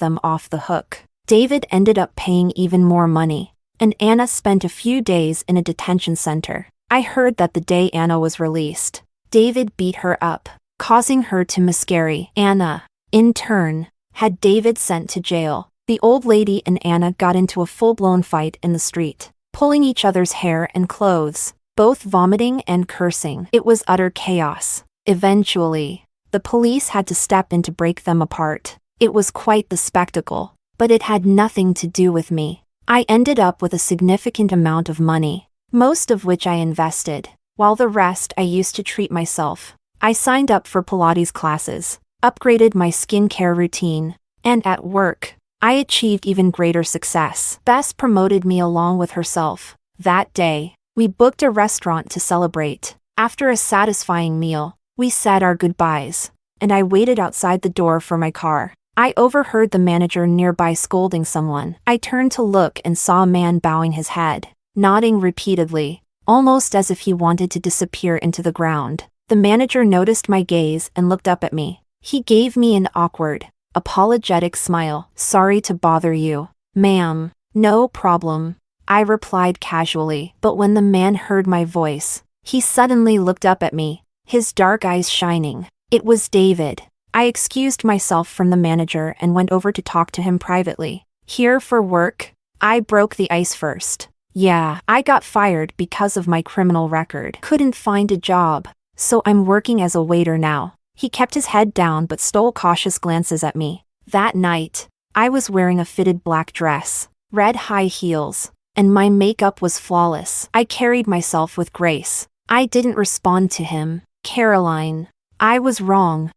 them off the hook. David ended up paying even more money, and Anna spent a few days in a detention center. I heard that the day Anna was released, David beat her up, causing her to miscarry. Anna, in turn, had David sent to jail. The old lady and Anna got into a full-blown fight in the street, pulling each other's hair and clothes, both vomiting and cursing. It was utter chaos. Eventually, the police had to step in to break them apart. It was quite the spectacle, but it had nothing to do with me. I ended up with a significant amount of money, most of which I invested, while the rest I used to treat myself. I signed up for Pilates classes, upgraded my skincare routine, and at work, I achieved even greater success. Bess promoted me along with herself. That day, we booked a restaurant to celebrate. After a satisfying meal, we said our goodbyes, and I waited outside the door for my car. I overheard the manager nearby scolding someone. I turned to look and saw a man bowing his head, nodding repeatedly, almost as if he wanted to disappear into the ground. The manager noticed my gaze and looked up at me. He gave me an awkward, apologetic smile. Sorry to bother you, ma'am. No problem, I replied casually. But when the man heard my voice, he suddenly looked up at me, his dark eyes shining. It was David. I excused myself from the manager and went over to talk to him privately. Here for work? I broke the ice first. Yeah, I got fired because of my criminal record. Couldn't find a job, so I'm working as a waiter now. He kept his head down but stole cautious glances at me. That night, I was wearing a fitted black dress, red high heels, and my makeup was flawless. I carried myself with grace. I didn't respond to him. Caroline. I was wrong.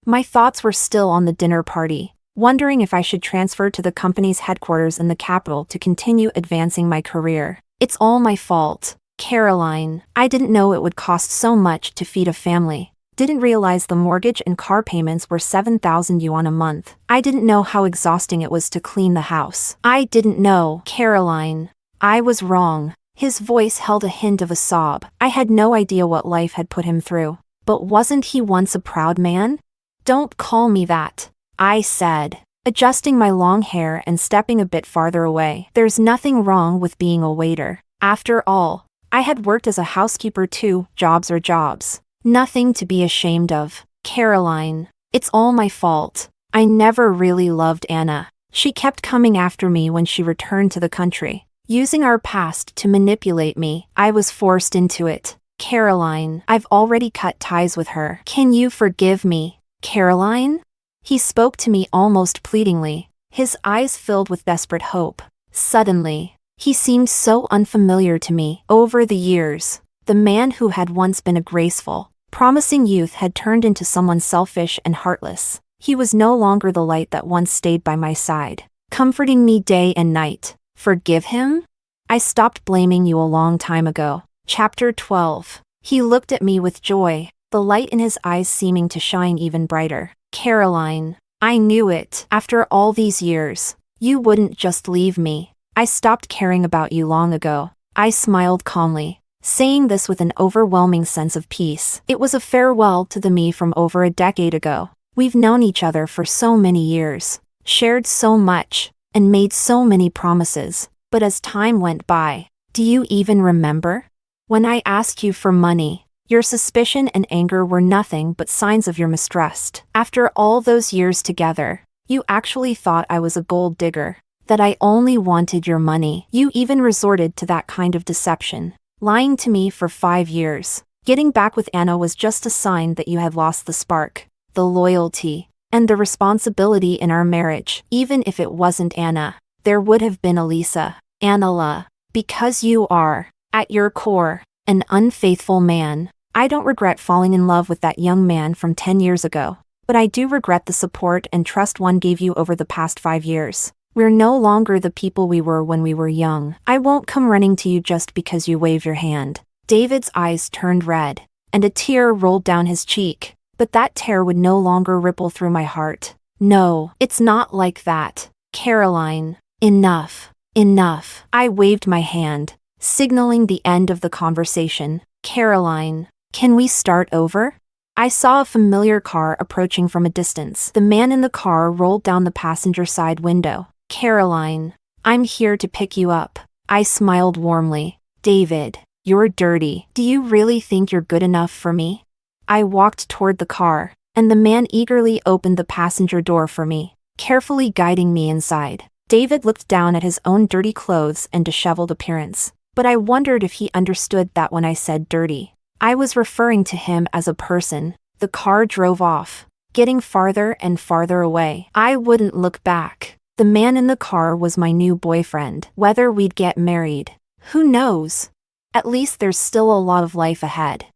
My thoughts were still on the dinner party, wondering if I should transfer to the company's headquarters in the capital to continue advancing my career. It's all my fault, Caroline. I didn't know it would cost so much to feed a family. Didn't realize the mortgage and car payments were 7,000 yuan a month. I didn't know how exhausting it was to clean the house. I didn't know, Caroline. I was wrong. His voice held a hint of a sob. I had no idea what life had put him through. But wasn't he once a proud man? Don't call me that, I said, adjusting my long hair and stepping a bit farther away. There's nothing wrong with being a waiter. After all, I had worked as a housekeeper too. Jobs are jobs. Nothing to be ashamed of. Caroline, it's all my fault. I never really loved Anna. She kept coming after me when she returned to the country, using our past to manipulate me. I was forced into it. Caroline, I've already cut ties with her. Can you forgive me, Caroline? He spoke to me almost pleadingly, his eyes filled with desperate hope. Suddenly, he seemed so unfamiliar to me. Over the years, the man who had once been a graceful, promising youth had turned into someone selfish and heartless. He was no longer the light that once stayed by my side, comforting me day and night. Forgive him? I stopped blaming you a long time ago. Chapter 12. He looked at me with joy, the light in his eyes seeming to shine even brighter. Caroline, I knew it. After all these years, you wouldn't just leave me. I stopped caring about you long ago. I smiled calmly, saying this with an overwhelming sense of peace. It was a farewell to the me from over a decade ago. We've known each other for so many years, shared so much, and made so many promises. But as time went by, do you even remember? When I asked you for money, your suspicion and anger were nothing but signs of your mistrust. After all those years together, you actually thought I was a gold digger, that I only wanted your money. You even resorted to that kind of deception, lying to me for 5 years. Getting back with Anna was just a sign that you had lost the spark, the loyalty, and the responsibility in our marriage. Even if it wasn't Anna, there would have been Elisa, Annala, because you are, at your core, an unfaithful man. I don't regret falling in love with that young man from 10 years ago, but I do regret the support and trust one gave you over the past 5 years. We're no longer the people we were when we were young. I won't come running to you just because you wave your hand. David's eyes turned red, and a tear rolled down his cheek, but that tear would no longer ripple through my heart. No, it's not like that. Caroline, enough, enough. I waved my hand, signaling the end of the conversation. Caroline, can we start over? I saw a familiar car approaching from a distance. The man in the car rolled down the passenger side window. Caroline, I'm here to pick you up. I smiled warmly. David, you're dirty. Do you really think you're good enough for me? I walked toward the car, and the man eagerly opened the passenger door for me, carefully guiding me inside. David looked down at his own dirty clothes and disheveled appearance, but I wondered if he understood that when I said dirty, I was referring to him as a person. The car drove off, getting farther and farther away. I wouldn't look back. The man in the car was my new boyfriend. Whether we'd get married, who knows? At least there's still a lot of life ahead.